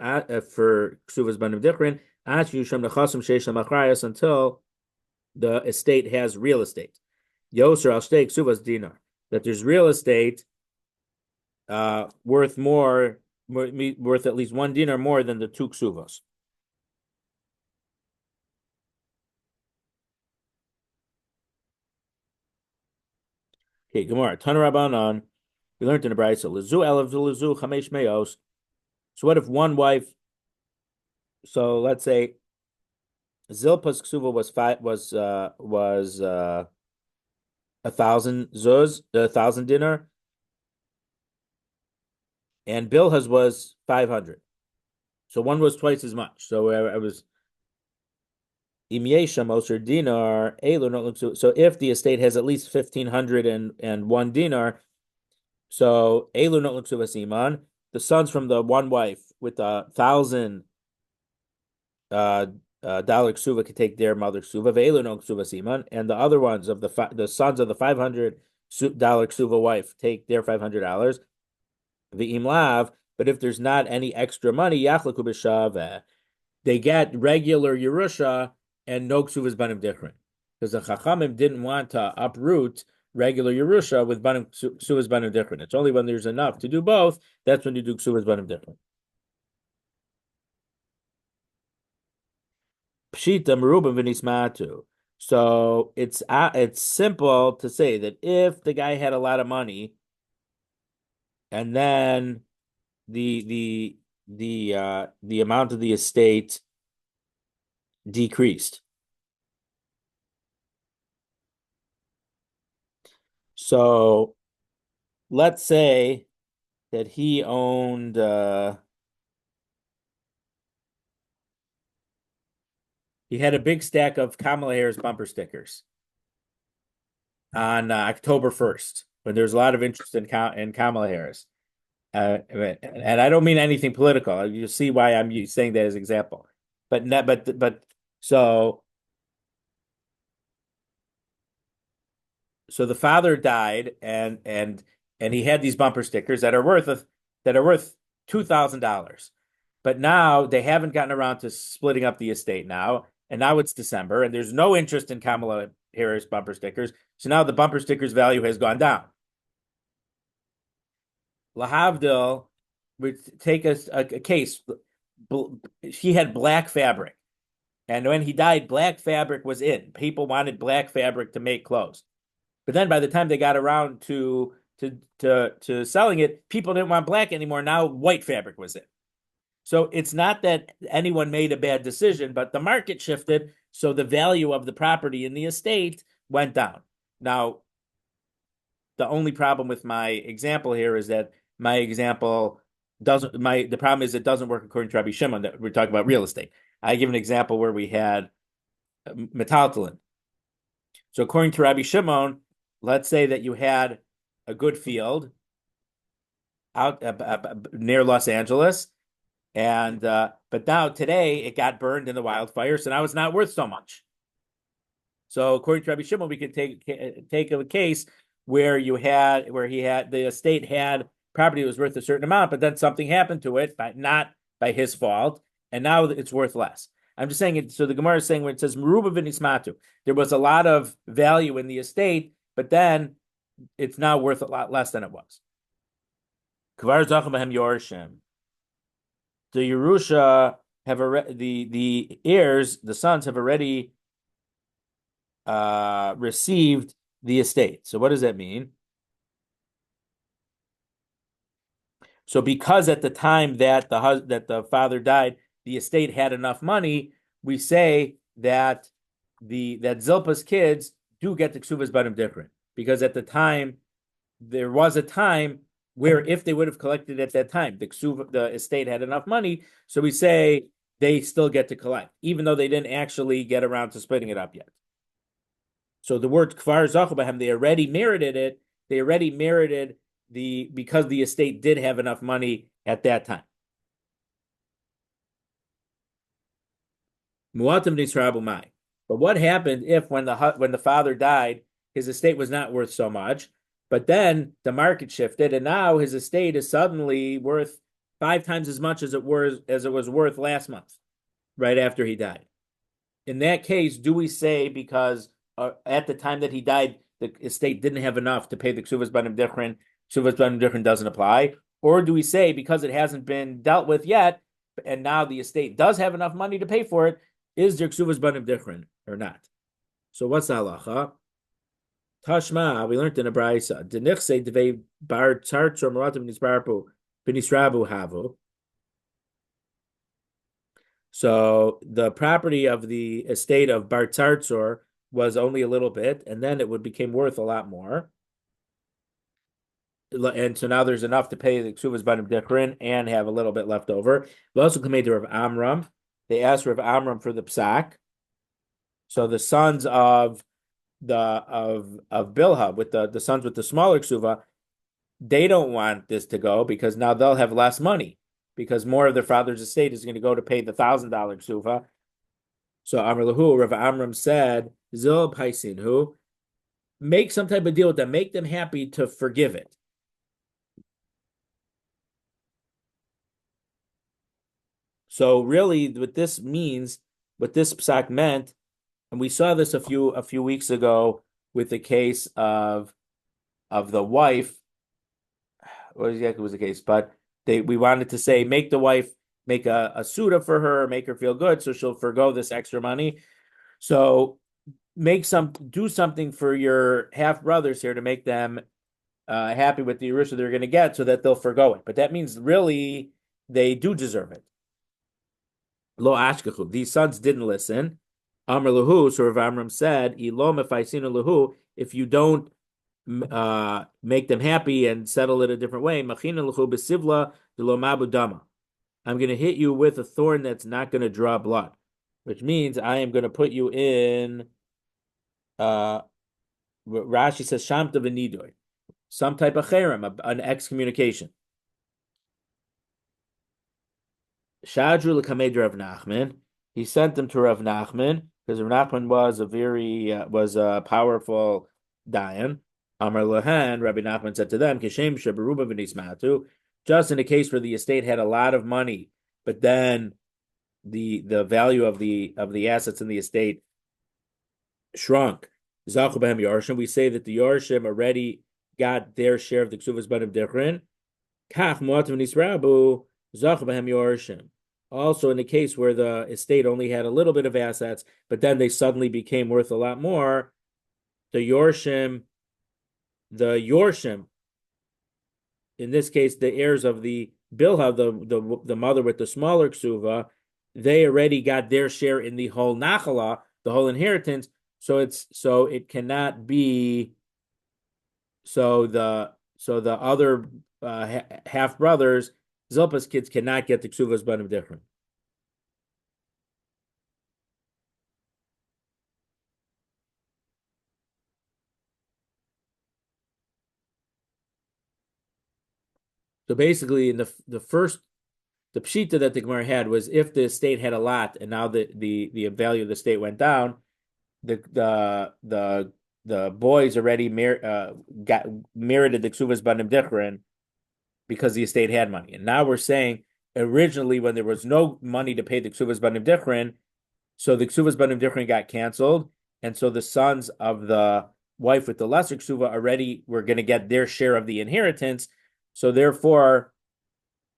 for ksuvas banim dichrin until the estate has real estate. Yoser al shtei ksuvas dinar, that there's real estate worth at least one dinar more than the two ksuvos. Okay, Gemara. Tana Rabbanan. We learned in the Brayso. Lezu elav lezu chamesh meos. So what if one wife? So let's say Zilpa's ksuva was 1,000 zuz, 1,000 dinar, and Bilha's was 500. So one was twice as much. So I was imyesha moser dinar elu not. So if the estate has at least 1,501 dinar, so elu not siman, the sons from the one wife with 1,000 dollar ksuva could take their mother ksuva ve'elu no ksuva siman, and the other ones of the sons of the $500 ksuva wife take their $500 ve'im lav. But if there's not any extra money, yachlaku b'shaveh, they get regular Yerusha and no ksuvas banim dichrin, because the Chachamim didn't want to uproot regular Yerusha with ksuvas banim dichrin. It's only when there's enough to do both that's when you do ksuvas banim dichrin. Pshita merubim v'nismatu. So it's simple to say that if the guy had a lot of money, and then the amount of the estate decreased. So let's say that he owned he had a big stack of Kamala Harris bumper stickers on October 1st, when there's a lot of interest in Kamala Harris. And I don't mean anything political. You see why I'm saying that as an example. So the father died, and he had these bumper stickers that are worth $2,000. but now they haven't gotten around to splitting up the estate now, and now it's December, and there's no interest in Kamala Harris bumper stickers. So now the bumper stickers value has gone down. Lahavdil would take a case. He had black fabric, and when he died, black fabric was in. People wanted black fabric to make clothes, but then by the time they got around to selling it, people didn't want black anymore. Now white fabric was in. So it's not that anyone made a bad decision, but the market shifted, so the value of the property in the estate went down. Now, the only problem with my example here is that my example the problem is it doesn't work according to Rabbi Shimon, that we're talking about real estate. I give an example where we had metaltalin. So according to Rabbi Shimon, let's say that you had a good field out near Los Angeles, and but now today it got burned in the wildfire, so now it's not worth so much. So according to Rabbi Shimon, we could take a case where the estate had property that was worth a certain amount, but then something happened to it, not by his fault, and now it's worth less. I'm just saying it. So the Gemara is saying when it says Meruba v'nismatu, there was a lot of value in the estate, but then it's now worth a lot less than it was. Kvar zachem b'hem yorshim. The Yerusha have the heirs, the sons have already received the estate. So what does that mean? So because at the time that the father died, the estate had enough money, we say that Zilpa's kids do get the ksuvas banim dichrin, because at the time there was a time where if they would have collected at that time, the estate had enough money, so we say they still get to collect, even though they didn't actually get around to splitting it up yet. So the word kvar zachu b'hem, they already merited it. They already merited because the estate did have enough money at that time. Muatim nisrabu mai. But what happened if when the father died, his estate was not worth so much, but then the market shifted, and now his estate is suddenly worth 5 times as much as it was worth last month, right after he died? In that case, do we say because at the time that he died, the estate didn't have enough to pay the ksuvas banim dichrin, ksuvas banim dichrin doesn't apply? Or do we say because it hasn't been dealt with yet, and now the estate does have enough money to pay for it, is there ksuvas banim dichrin or not? So what's the halacha? Tashma, we learned in a brayso. Denichse devei bar tzartzor maratim nisrabu havu. So the property of the estate of Bar Tzartzor was only a little bit, and then it became worth a lot more. And so now there's enough to pay the ksuvas banim dichrin and have a little bit left over. We also made to Rav Amram. They asked Rav Amram for the psak. So the sons of Bilha, with the sons with the smaller ksuva, they don't want this to go because now they'll have less money, because more of their father's estate is going to go to pay the $1,000 ksuva. So Amar Lahu, Rav Amram said, Zil Paisinhu, make some type of deal with them, make them happy to forgive it. So really, what this psak meant, and we saw this a few weeks ago with the case of the wife. What exactly was the case? But we wanted to say, make the wife make a suda for her, make her feel good, so she'll forgo this extra money. So do something for your half brothers here to make them happy with the Yerusha they're going to get, so that they'll forgo it. But that means really they do deserve it. Lo ashkachu. These sons didn't listen. Amr lahu. So Rav Amram said, "Ilo mefaisinu lahu. If you don't make them happy and settle it a different way, machina lahu besivla delo mabu dama. I'm going to hit you with a thorn that's not going to draw blood, which means I am going to put you in." Rashi says shamta v'nidoy, some type of cherem, an excommunication. Shadru l'kamed Rav Nachman. He sent them to Rav Nachman because Rav Nachman was a powerful dayan. Amar Lahan, Rabbi Nachman said to them, Kishem sheberuba v'nismatu. Just in a case where the estate had a lot of money but then the value of the assets in the estate shrunk. Zachu b'hem Yorshim. We say that the Yorshim already got their share of the ksuvas banim dichrin. Kach mu'atim nisrabu zachu b'hem Yorshim. Also, in the case where the estate only had a little bit of assets, but then they suddenly became worth a lot more, the Yorshim, in this case, the heirs of the Bilha, the mother with the smaller ksuva, they already got their share in the whole nachala, the whole inheritance. So it cannot be. So the other half brothers, Zilpa's kids, cannot get the ksuvas banim dichrin. So basically, in the first, the pshita that the Gemara had was if the estate had a lot and now the value of the estate went down, the boys already got merited the ksuvas banim dichrin because the estate had money. And now we're saying originally when there was no money to pay the ksuvas banim dichrin, so the ksuvas banim dichrin got canceled, and so the sons of the wife with the lesser ksuva already were going to get their share of the inheritance. So therefore,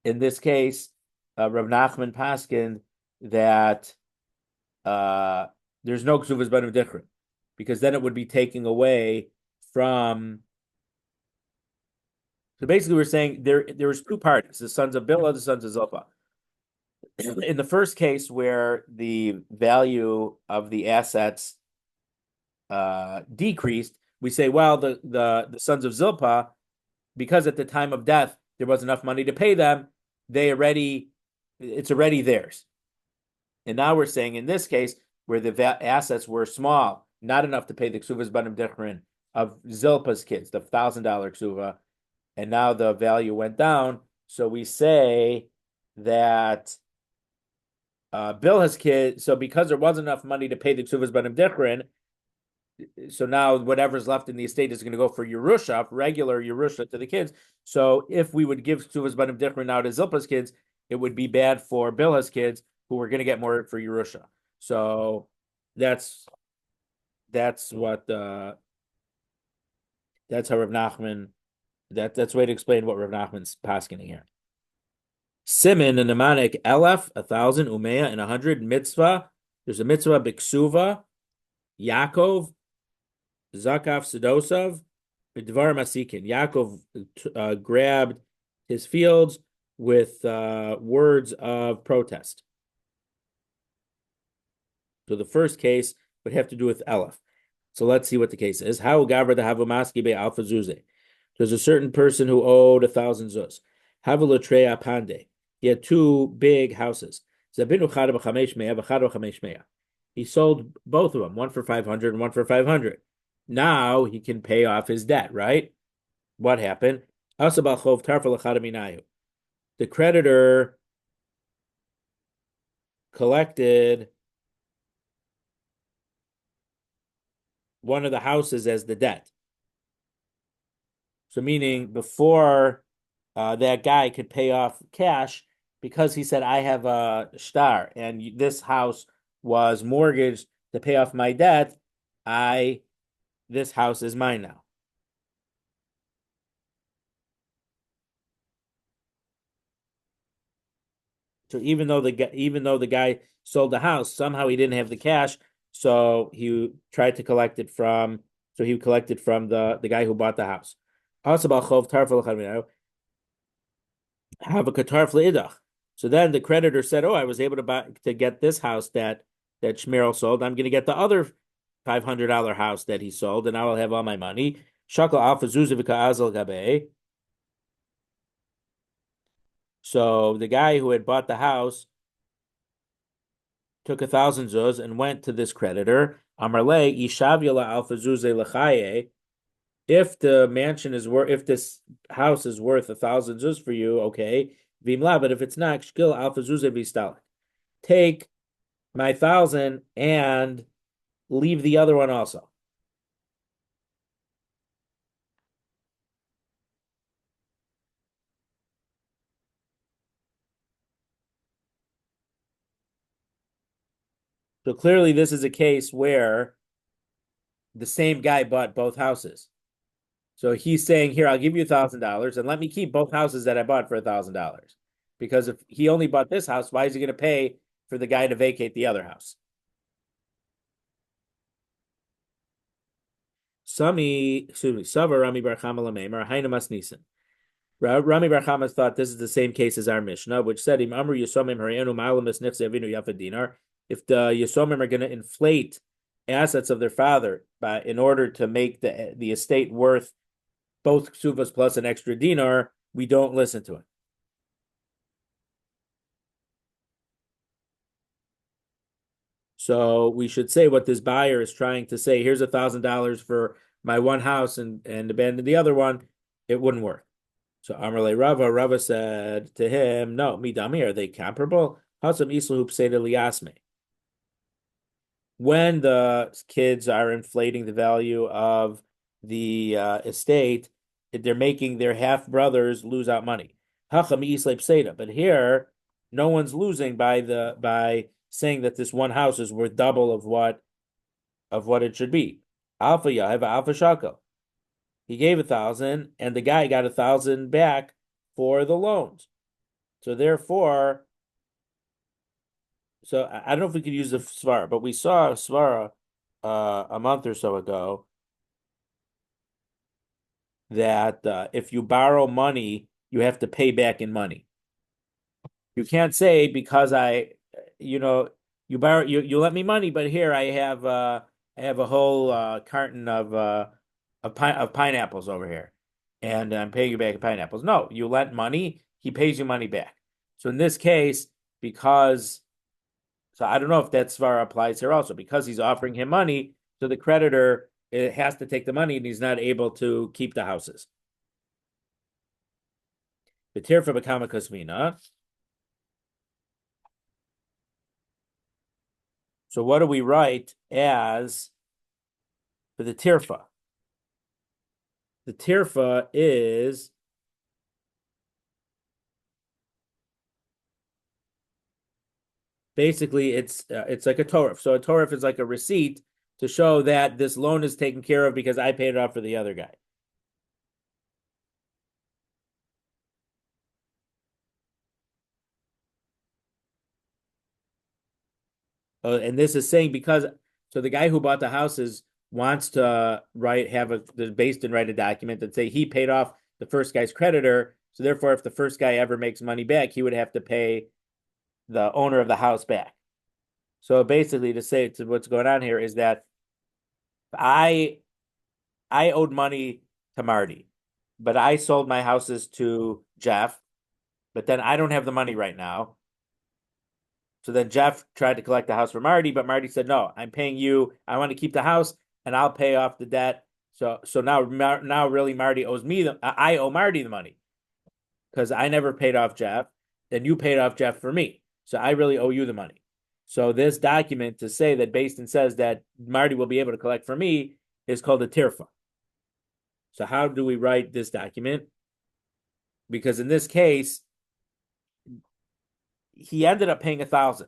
in this case, Rav Nachman paskined that there's no ksuvas banim dichrin, because then it would be taking away from. So basically, we're saying there was two parties: the sons of Bilhah, the sons of Zilpah. In the first case, where the value of the assets decreased, we say, well, the sons of Zilpah, because at the time of death there was enough money to pay them, it's already theirs. And now we're saying in this case, where the assets were small, not enough to pay the ksuvas banim dichrin of Zilpah's kids, the $1,000 ksuva, and now the value went down. So we say that Bilhah's kid, so because there wasn't enough money to pay the ksuvas banim dichrin, so now whatever's left in the estate is going to go for Yerusha, regular Yerusha to the kids. So if we would give ksuvas banim dichrin now to Zilpah's kids, it would be bad for Bilhah's kids, who were going to get more for Yerusha. So that's what that's how Rav Nachman, that's a way to explain what Rav Nachman's paskening here. Simin, a mnemonic, Elef, 1,000, Umeya, and 100, mitzvah. There's a mitzvah, Biksuva, Yaakov, Zakaf, Sedosav, Dvar Masikin. Yaakov grabbed his fields with words of protest. So the first case would have to do with Elef. So let's see what the case is. How Gavra the Havomaski be Alpha Zuze. There's a certain person who owed 1,000 zuz. Havolotrea Pande. He had two big houses. He sold both of them, one for 500 and one for 500. Now he can pay off his debt, right? What happened? The creditor collected one of the houses as the debt. So meaning before that guy could pay off cash, because he said, I have a shtar and this house was mortgaged to pay off my debt, this house is mine now. So even though the guy sold the house, somehow he didn't have the cash, so he tried to collect it from. So he collected from the guy who bought the house. Have a katar idach. So then the creditor said, "Oh, I was able to get this house that Shmerel sold. I'm going to get the other $500 house that he sold, and I will have all my money." Shakal alpha zuzivika azal gabe. So the guy who had bought the house took 1,000 zuz and went to this creditor. Amarle ishavila alpha zuze lechaye. If the mansion is worth, if this house is worth 1,000 zuz for you, okay. Vimla, but if it's not, shkil alpha zuze vistalik. Take my 1,000 and leave the other one also. So clearly this is a case where the same guy bought both houses. So he's saying, here, I'll give you $1,000 and let me keep both houses that I bought for $1,000. Because if he only bought this house, why is he going to pay for the guy to vacate the other house? Sami, excuse me, Sava Rami Bar Chama Lameimar, Haina Mas Nisan. Rami Bar Chama thought this is the same case as our Mishnah, which said, Im Amru Yisomim Harayanu Ma'alamis Nifse Avinu Yafa Dinar. If the Yisomim are going to inflate assets of their father in order to make the estate worth both ksuvas plus an extra dinar, we don't listen to it. So we should say what this buyer is trying to say. Here's $1,000 for my one house and abandon the other one. It wouldn't work. So Amarle Rava said to him, no, midami, are they comparable? Hasam islahu pseda liyasme. When the kids are inflating the value of the estate, they're making their half brothers lose out money. But here, no one's losing by saying that this one house is worth double of what it should be. Alpha Yahav Alpha Shako. He gave 1,000, and the guy got 1,000 back for the loans. So therefore, I don't know if we could use the svara, but we saw a svara a month or so ago that if you borrow money, you have to pay back in money. You can't say because you let me money, but here I have a whole carton of pineapples over here, and I'm paying you back in pineapples. No, you lent money, he pays you money back. So in this case, so I don't know if that svara applies here also, because he's offering him money, so the creditor has to take the money and he's not able to keep the houses. B'tirfa b'kama kasmina. So what do we write as for the tirfa? The tirfa is basically it's like a torif. So a torif is like a receipt to show that this loan is taken care of because I paid it off for the other guy. And this is saying so the guy who bought the houses wants to write a document that say he paid off the first guy's creditor. So therefore, if the first guy ever makes money back, he would have to pay the owner of the house back. So basically, to say what's going on here is that I owed money to Marty, but I sold my houses to Jeff, but then I don't have the money right now. So then Jeff tried to collect the house for Marty, but Marty said, no, I'm paying you. I want to keep the house and I'll pay off the debt. So now really Marty owes me I owe Marty the money because I never paid off Jeff. Then you paid off Jeff for me. So I really owe you the money. So this document to say that Basin says that Marty will be able to collect for me is called a tirfa. So how do we write this document? Because in this case, he ended up paying 1,000,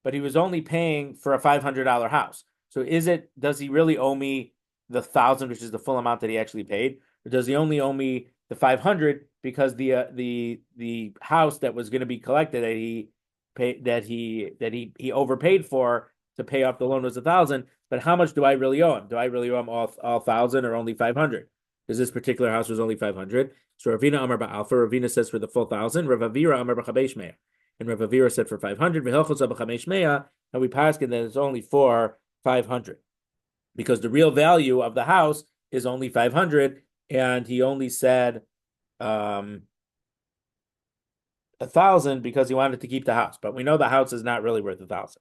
but he was only paying for a $500 house. So does he really owe me the 1,000, which is the full amount that he actually paid, or does he only owe me the 500 because the house that was going to be collected that he overpaid for to pay off the loan was 1,000? But how much do I really owe him? Do I really owe him all 1,000 or only 500? Because this particular house was only 500. So Ravina Amar Ba'alfa, Ravina says for the full 1,000. Rav Avira Amar B'chabesh Me'ah. And Rav Avira said for 500, and we passed that it's only for 500 because the real value of the house is only 500, and he only said 1,000 because he wanted to keep the house. But we know the house is not really worth 1,000.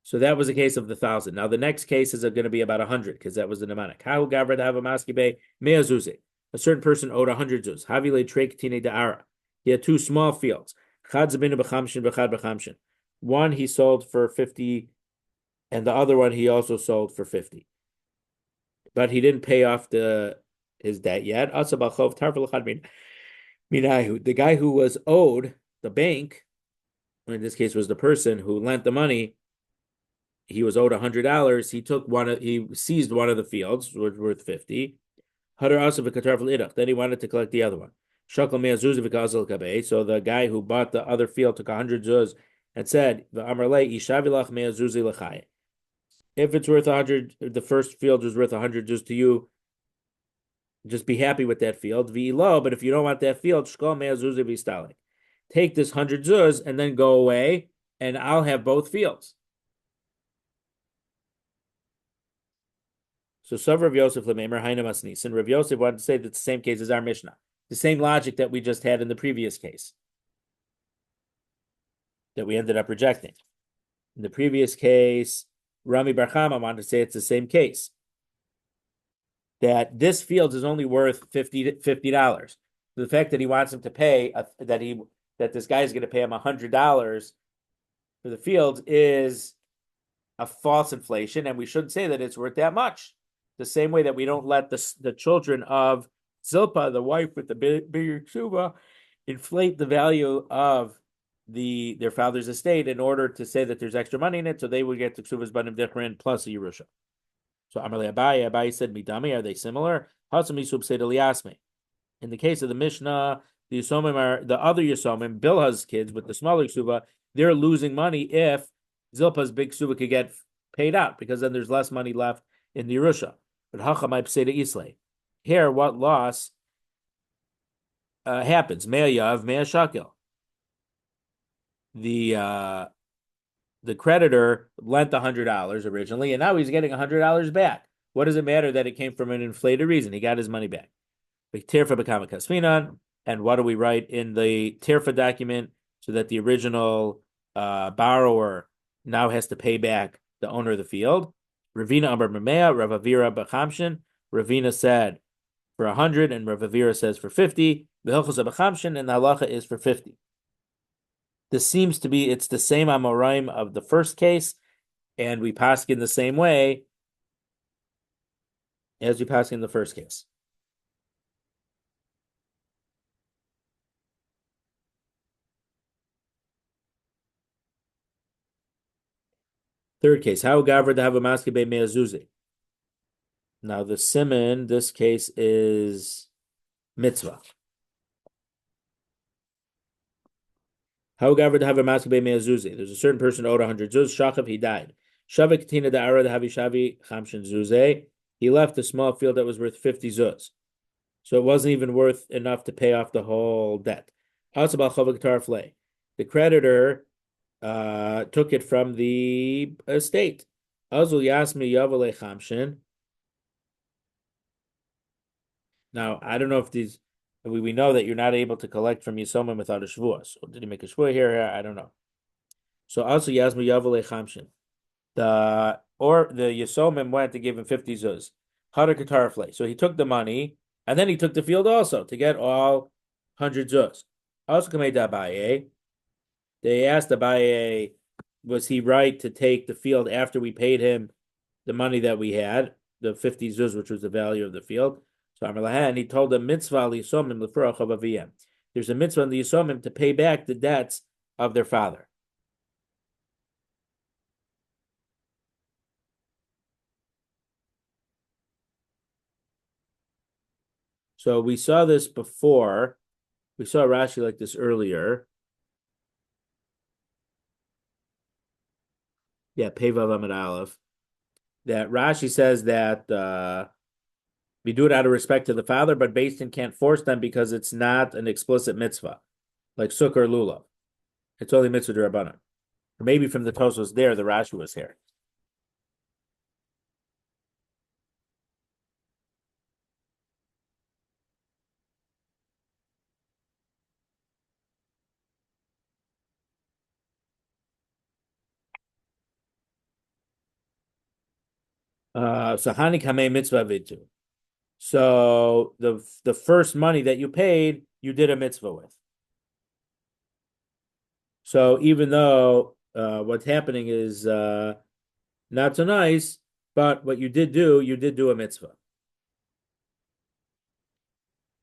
So that was a case of the 1,000. Now the next case is going to be about 100 because that was the mnemonic. How gavra to have a maskibe meazuze. A certain person owed 100 zuz. Havile trek tine da'ara. He had two small fields. One he sold for 50, and the other one he also sold for 50. But he didn't pay off his debt yet. The guy who was owed, the bank, in this case was the person who lent the money, he was owed $100. He seized one of the fields, which was worth 50. Then he wanted to collect the other one. So the guy who bought the other field took 100 zuz and said, if it's worth 100, the first field was worth 100 zuz to you, just be happy with that field. But if you don't want that field, take this 100 zuz and then go away, and I'll have both fields. So Rav Yosef Lememer Haina Masnis, and Rav Yosef wanted to say that the same case as our Mishnah, the same logic that we just had in the previous case, that we ended up rejecting. In the previous case, Rami Bar Chama wanted to say it's the same case, that this field is only worth $50. The fact that he wants him to pay that this guy is going to pay him $100 for the field is a false inflation, and we shouldn't say that it's worth that much. The same way that we don't let the children of Zilpah, the wife with the bigger ksuva, inflate the value of their father's estate in order to say that there's extra money in it, so they would get the ksuvas banim dichrin plus a Yerusha. So Amarle Abaye said, Midami, are they similar? In the case of the Mishnah, the Yisomim are the other Yisomim, Bilha's kids with the smaller ksuva, they're losing money if Zilpah's big ksuva could get paid out, because then there's less money left in the Yerusha. But Hachamai Pseda Islay. Here, what loss happens? Mea Yav, Mea Shakil. The creditor lent $100 originally, and now he's getting $100 back. What does it matter that it came from an inflated reason? He got his money back. And what do we write in the Tirfa document so that the original borrower now has to pay back the owner of the field? Ravina Amar Mamea, Rav Avira B'Chamshin. Ravina said for 100, and Rav Avira says for 50. B'Hilchos B'Chamshin, and the halacha is for 50. This seems to be, it's the same Amoraim of the first case, and we paskin the same way as we paskin the first case. Third case, how gavra to have a maske be meazuzi. Now the simon, this case is mitzvah. How gavra to have a maske be meazuzi. There's a certain person owed 100 zuz. Shachav, he died. Shavik tina da'ara to have shavi chamshin zuze. He left a small field that was worth 50 zuz. So it wasn't even worth enough to pay off the whole debt. The creditor took it from the estate. Azul Yasmi Yavale Chamshin. Now, I don't know if these, we know that you're not able to collect from Yisomim without a Shavuos. So did he make a Shavuos here? I don't know. So also Yasmi Yavale Chamshin. The Yisomim went to give him 50 zuz. So he took the money, and then he took the field also to get all 100 zuz. Also Kamei Abaye. They asked Abaye, was he right to take the field after we paid him the money that we had, the 50 zuz, which was the value of the field? So Amar he told them, mitzvah liyisomim l'furach avaviyam. There's a mitzvah on the Yisomim to pay back the debts of their father. So we saw this before. We saw Rashi like this earlier. Yeah, Pevav Amid Aleph. That Rashi says that we do it out of respect to the father, but Beis Din can't force them because it's not an explicit mitzvah, like sukkah or lulav. It's only mitzvah d'Rabbanan. Or maybe from the Tosfos there, the Rashi was here. So Hani Kamei mitzvah vitu. So the first money that you paid, you did a mitzvah with. So even though what's happening is not so nice, but what you did do a mitzvah.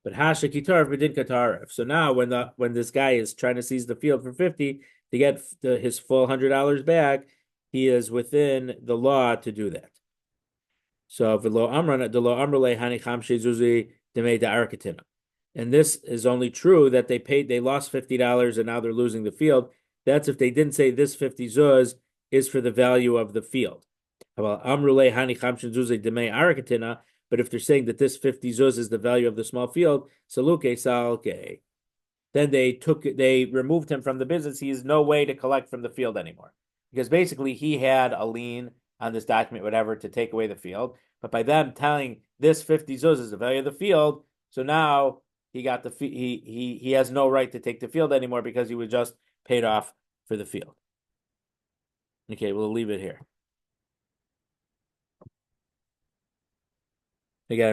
But hasha kitarif b'din katarif. So now when this guy is trying to seize the field for 50, to get his full $100 back, he is within the law to do that. So and this is only true that they lost $50 and now they're losing the field. That's if they didn't say this 50 zuz is for the value of the field. But if they're saying that this 50 zuz is the value of the small field, then they removed him from the business. He has no way to collect from the field anymore. Because basically he had a lien on this document, whatever, to take away the field. But by them telling this 50 zuz is the value of the field, so now he got he has no right to take the field anymore because he was just paid off for the field. Okay, we'll leave it here. Again,